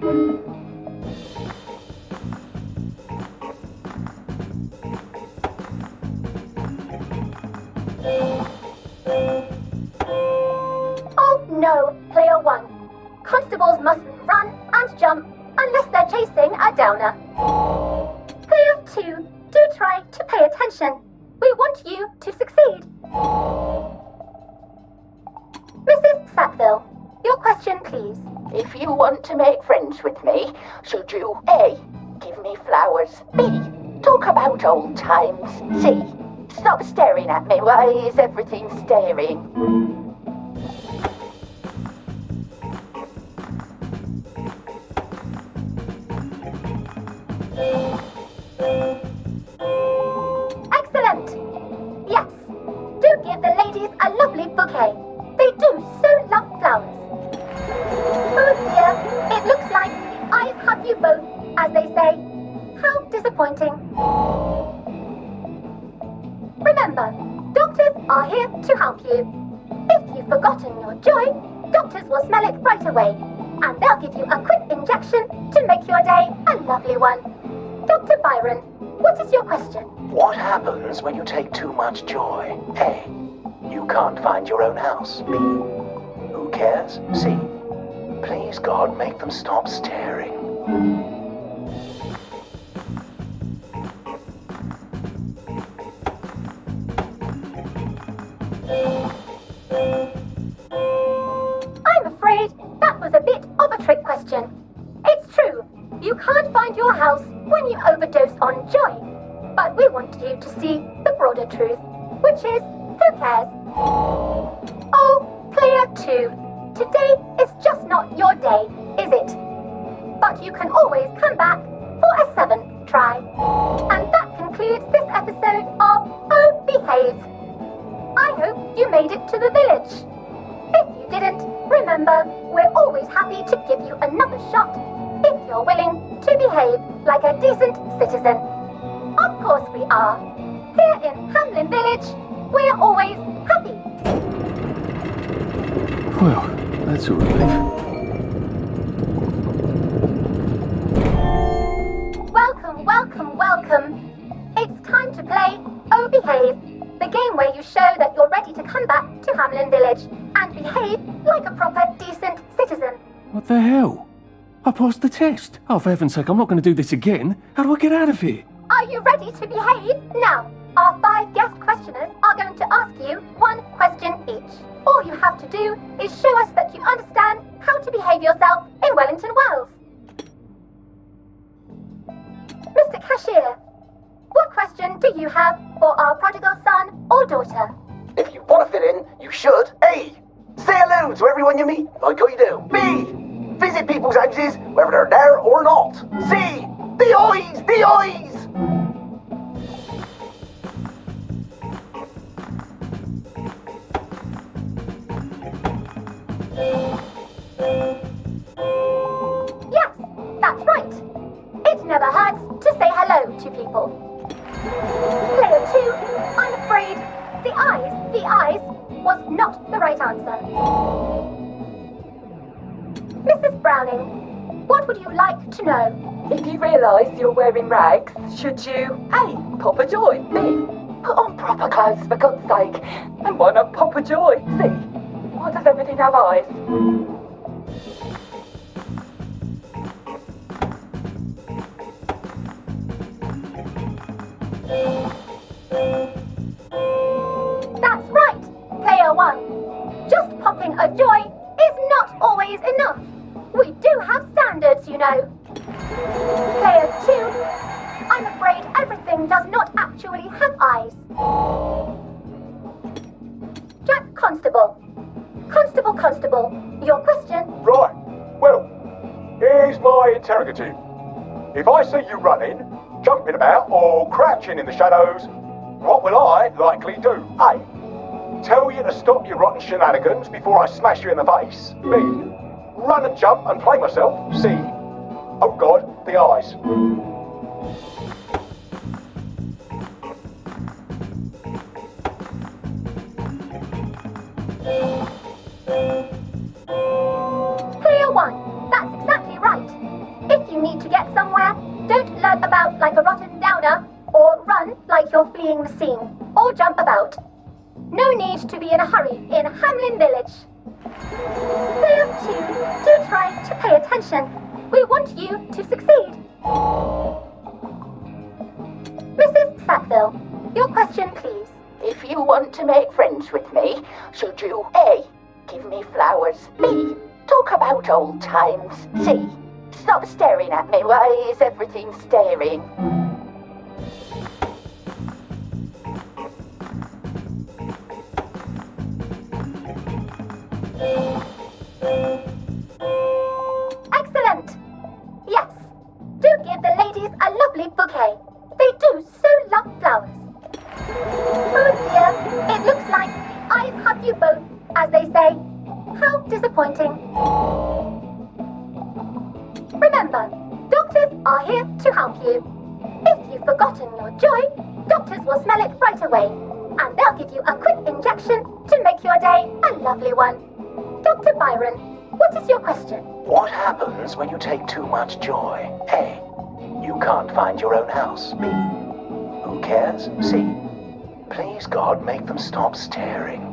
Oh no, player 1. Constables mustn't run and jump unless they're chasing a downer. Player 2, do try to pay attention. We want you to succeed. Mrs. Sackville, your question please. If you want to make friends with me, should you A. Give me flowers, B. Talk about old times, C. Stop staring at me, why is everything staring? Excellent! Yes, do give the ladies a lovely bouquet. They do so love flowers. Oh dear, it looks like the eyes have you both, as they say. How disappointing. Remember, doctors are here to help you. If you've forgotten your joy, doctors will smell it right away, and they'll give you a quick injection to make your day a lovely one. Dr. Byron, what is your question? What happens when you take too much joy? A. You can't find your own house. B. Who cares? C. Please God, make them stop staring. I'm afraid that was a bit of a trick question. It's true, you can't find your house when you overdose on joy. But we want you to see the broader truth, which is, who cares? Oh, player 2, today is just not your day, is it? But you can always come back for a 7th try. And that concludes this episode of Oh Behave. I hope you made it to the village. If you didn't, remember, we're always happy to give you another shot if you're willing to behave like a decent citizen. Of course we are. Here in Hamlin Village, we're always happy. Well, that's a relief. Welcome, welcome, welcome. It's time to play Oh Behave, the game where you show that you're ready to come back to Hamlin Village and behave like a proper, decent citizen. What the hell? I passed the test. Oh, for heaven's sake, I'm not going to do this again. How do I get out of here? Are you ready to behave? Now, our 5 guest questioners are going to ask you 1 question each. All you have to do is show us that you understand how to behave yourself in Wellington Wells. Mr. Cashier, what question do you have for our prodigal son or daughter? If you want to fit in, you should. A. Say hello to everyone you meet, like how you do. B. Visit people's houses, whether they're there or not. C. The eyes! The eyes! Yes, that's right. It never hurts to say hello to people. Player 2, I'm afraid the eyes was not the right answer. Mrs. Browning, what would you like to know? If you realise you're wearing rags, should you A. Pop a joy, B. Put on proper clothes for God's sake, and why not pop a joy, C. Why does everything have eyes? That's right, player 1. Just popping a joy is not always enough. We do have standards, you know. Player 2, I'm afraid everything does not actually have eyes. Jack Constable. Constable, your question? Right. Well, here's my interrogative. If I see you running, jumping about, or crouching in the shadows, what will I likely do? A. Tell you to stop your rotten shenanigans before I smash you in the face. B. run and jump and play myself. C. Oh God, the eyes. Clear 1. That's exactly right. If you need to get somewhere, don't lurk about like a rotten downer, or run like you're fleeing the scene, or jump about. No need to be in a hurry in Hamlin Village. Clear 2. Do try to pay attention. We want you to succeed. Mrs. Sackville, your question please. If you want to make friends with me, should you A. Give me flowers, B. Talk about old times, C. Stop staring at me, why is everything staring? Excellent! Yes, do give the ladies a lovely bouquet. They do so love flowers. Oh dear, it looks like the eyes have you both, as they say. How disappointing. Remember, doctors are here to help you. If you've forgotten your joy, doctors will smell it right away, and they'll give you a quick injection to make your day a lovely one. Dr. Byron, what is your question? What happens when you take too much joy? A. You can't find your own house. B. Who cares? C. Please God, make them stop staring.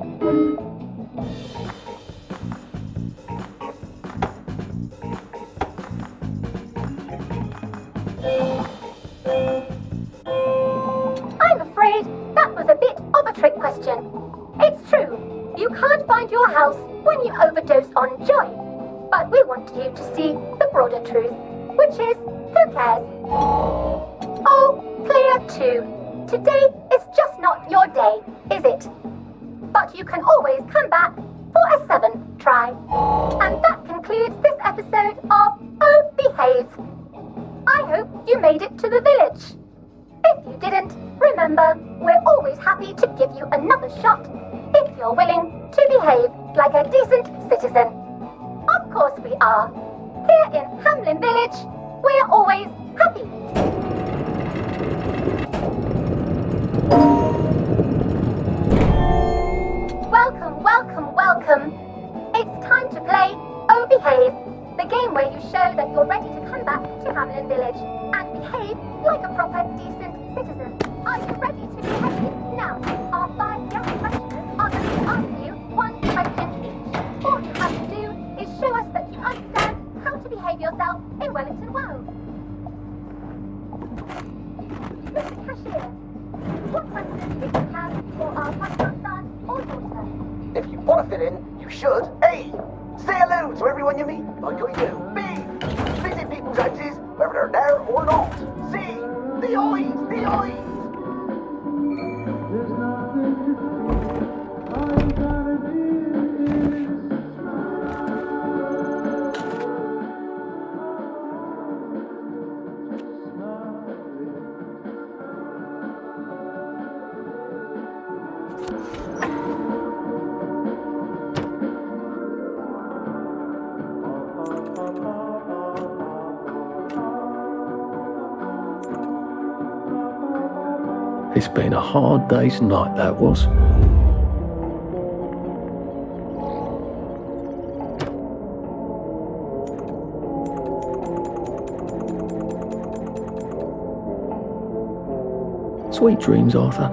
I'm afraid that was a bit of a trick question. It's true, you can't find your house when you overdose on joy. But we want you to see the broader truth, which is, who cares? Oh, clear 2. Today is just not your day, is it? But you can always come back for a 7th try. And that concludes this episode of Oh Behave. I hope you made it to the village. If you didn't, remember, we're always happy to give you another shot if you're willing to behave like a decent citizen. Of course we are. Here in Hamlin Village, we're always happy. Welcome, welcome, welcome. It's time to play Oh Behave, the game where you show that you're ready to come back to Hamlin Village and behave like a proper, decent citizen. Are you ready to behave? Now, our 5 young questioners are going to ask you one question each. All you have to do is show us that you understand how to behave yourself in Wellington Wells. Mr. Cashier, what questions do you have for our pastor son or daughter? If you want to fit in, you should. A. Say hello to everyone you meet, like you do. B. Visit people's houses, whether they're there or not. C. The eyes, the eyes. It's been a hard day's night, that was. Sweet dreams, Arthur.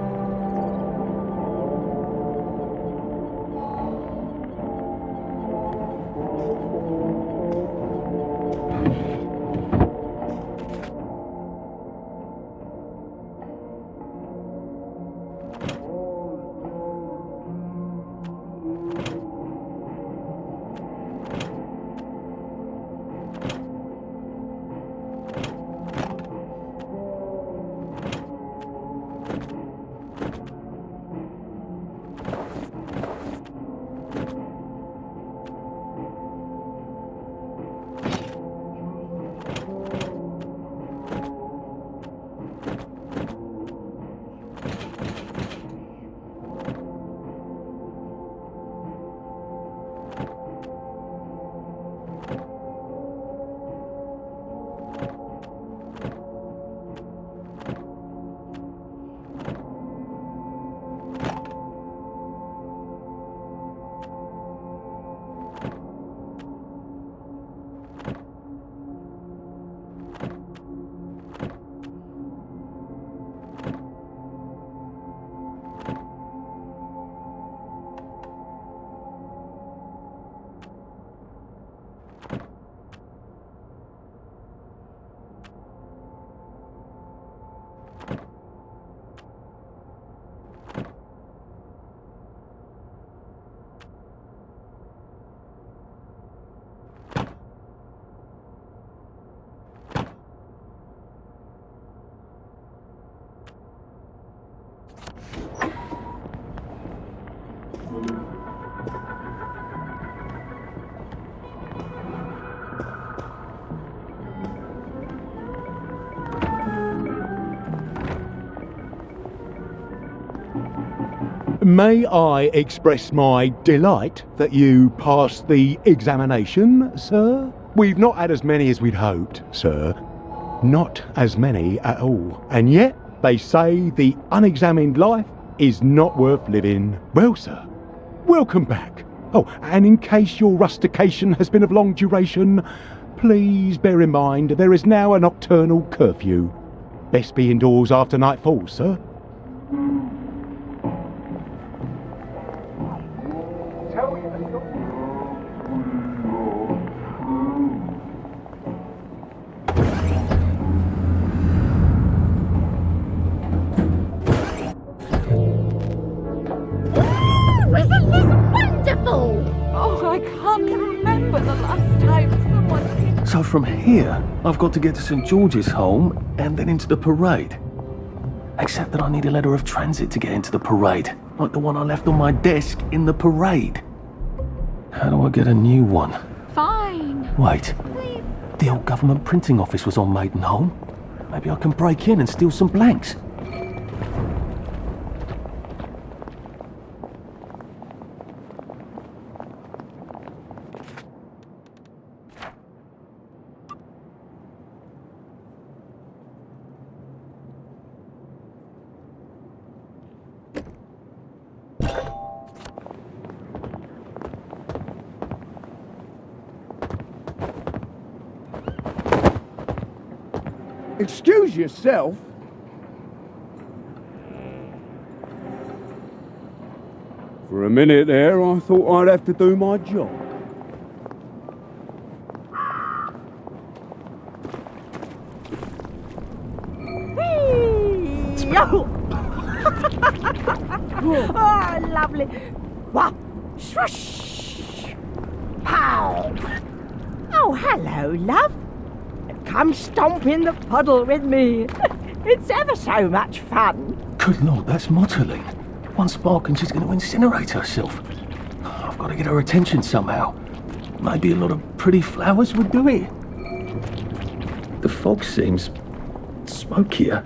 May I express my delight that you passed the examination, sir? We've not had as many as we'd hoped, sir. Not as many at all. And yet, they say the unexamined life is not worth living. Well, sir, welcome back. Oh, and in case your rustication has been of long duration, please bear in mind there is now a nocturnal curfew. Best be indoors after nightfall, sir. Isn't this wonderful? Oh, I can't remember the last time someone... So from here, I've got to get to St. George's home and then into the parade. Except that I need a letter of transit to get into the parade, like the one I left on my desk in the parade. How do I get a new one? Fine. Wait, the old government printing office was on Maidenholm. Maybe I can break in and steal some blanks. Excuse yourself. For a minute there, I thought I'd have to do my job. Oh, lovely. Wah! Swoosh! Pow! Oh, hello, love. Come stomp in the puddle with me. It's ever so much fun. Good Lord, that's Motterling. One spark and she's going to incinerate herself. I've got to get her attention somehow. Maybe a lot of pretty flowers would do it. The fog seems smokier.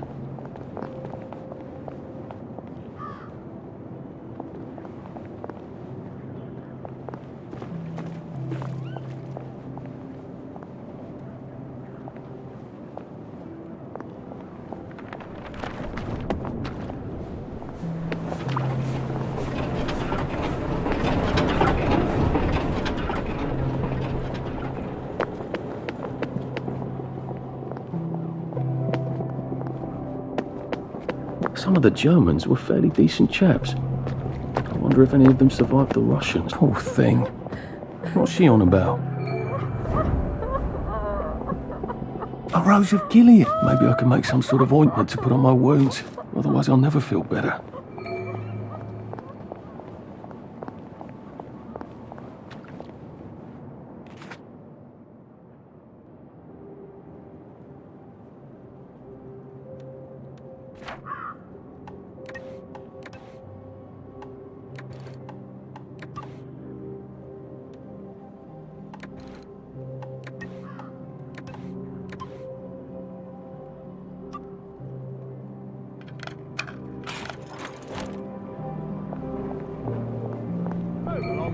Some of the Germans were fairly decent chaps. I wonder if any of them survived the Russians. Poor thing. What's she on about? A rose of Gilead. Maybe I can make some sort of ointment to put on my wounds. Otherwise I'll never feel better.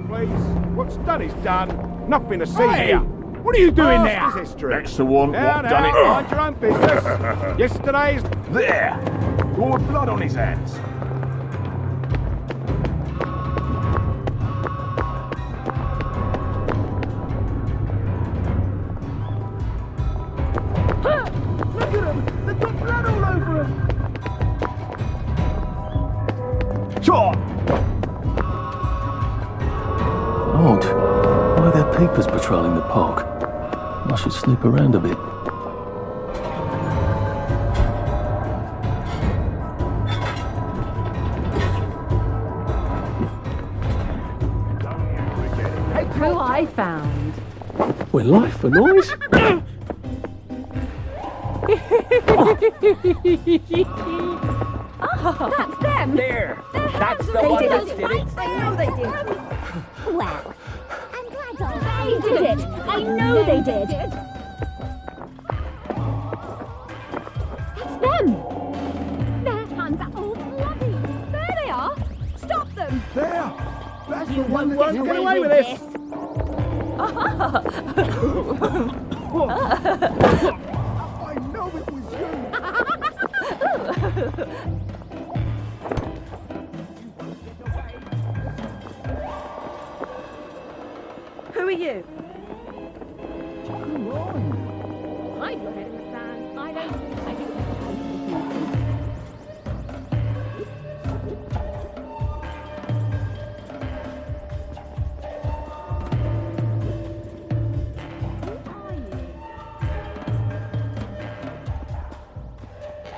Please. What's done is done. Nothing to see Hey! here. What are you doing Past there? is history. That's the one Now, what now, done it. mind your own business. Yesterday's... There! More blood on his hands. Look at them! They've got blood all over them! Sure! Odd. Why are there peepers patrolling the park? I should snoop around a bit. Who I found. We're life for noise. Oh, that's them. There! That's the They one did that it. did it! I know they did. Well, I'm glad they did it. I know they did. That's them. Their hands are all bloody. There they are. Stop them. You won't get away with this. I know it was you. Who are you? Come on. Hide your head in the sand. I don't think you.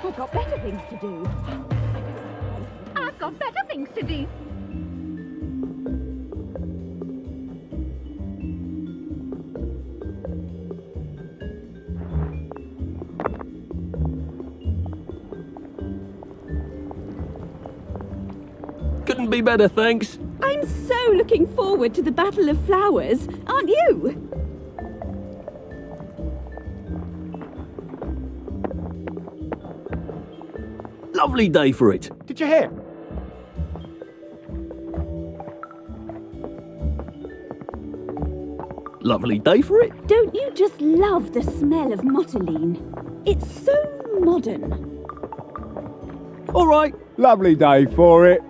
I've got better things to do. I've got better things to do. Couldn't be better, thanks. I'm so looking forward to the Battle of Flowers, aren't you? Lovely day for it. Did you hear? Lovely day for it. Don't you just love the smell of Motoline? It's so modern. All right. Lovely day for it.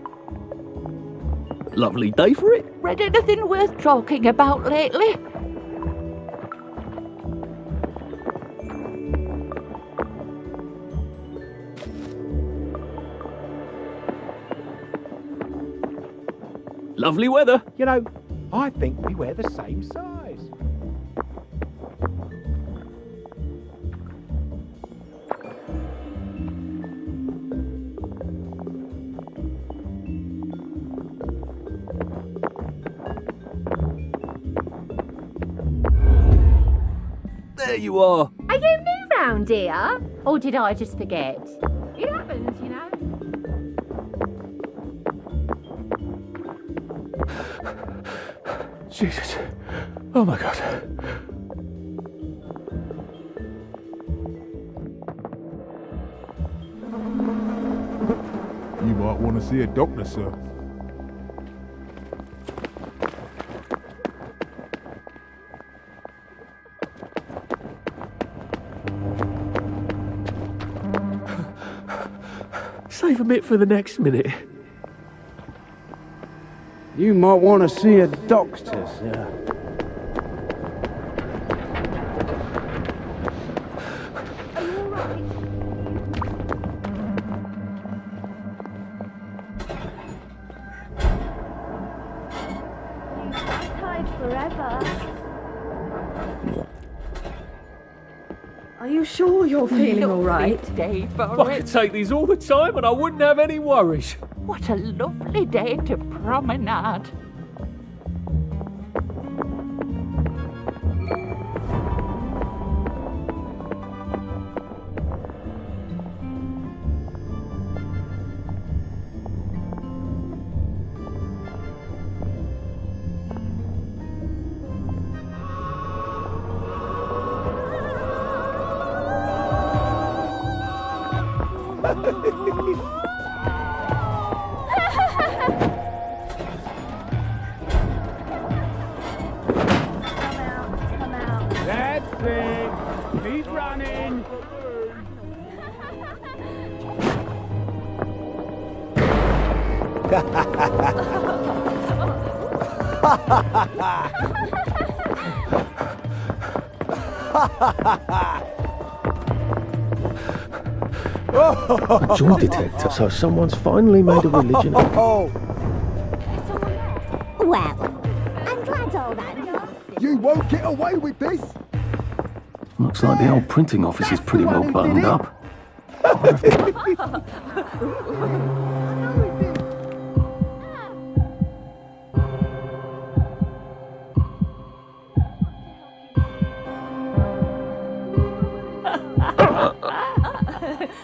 Lovely day for it. Read anything worth talking about lately? Lovely weather. You know, I think we wear the same size. There you are. Are you new round here? Or did I just forget? It happens, you know. Jesus. Oh my God. You might want to see a doctor, sir. Save a bit for the next minute. You might want to see a doctor, sir. Hide forever. Are you sure you're feeling all right? Day for I could take these all the time and I wouldn't have any worries. What a lovely day to promenade. That's it. Keep running. A joy detector, so someone's finally made a religion of it. Well, I'm glad all that. You won't get away with this. Looks like the old printing office is pretty well buttoned up.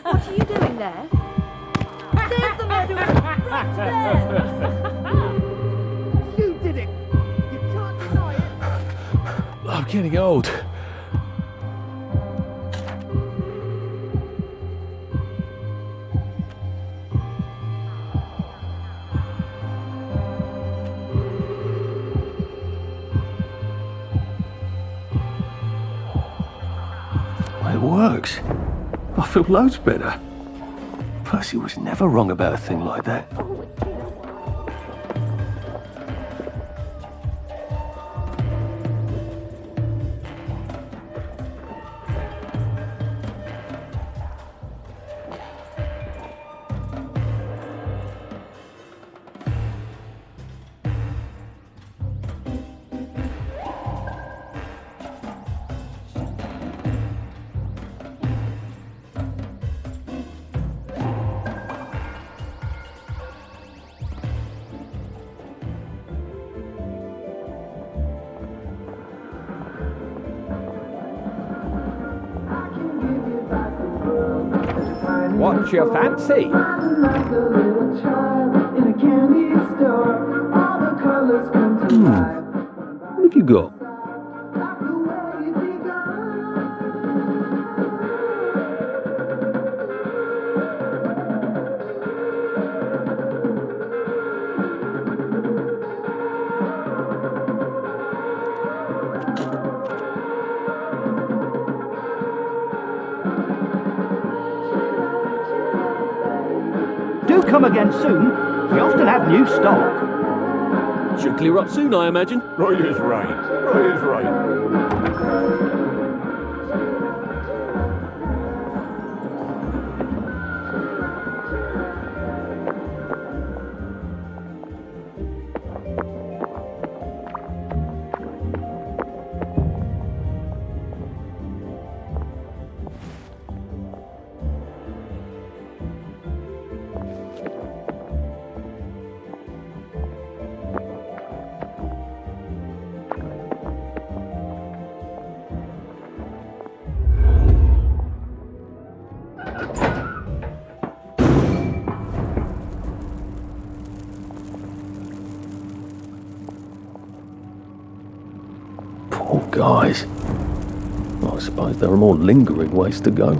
What are you doing there? There's the murderer! Right there! You did it. You can't deny it. I'm getting old. works. I feel loads better. Percy was never wrong about a thing like that. What's your fancy? What have you got? Do come again soon. We often have new stock. Should clear up soon, I imagine. Right as rain. Right as rain. Poor guys. I suppose there are more lingering ways to go.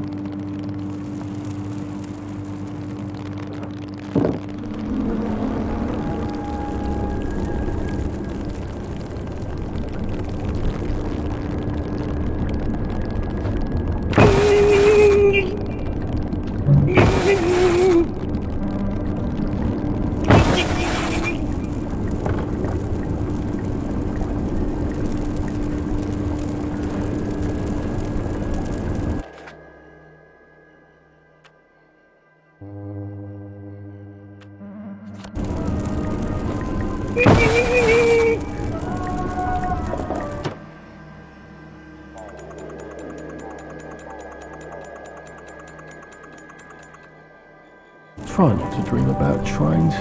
Try not to dream about trains.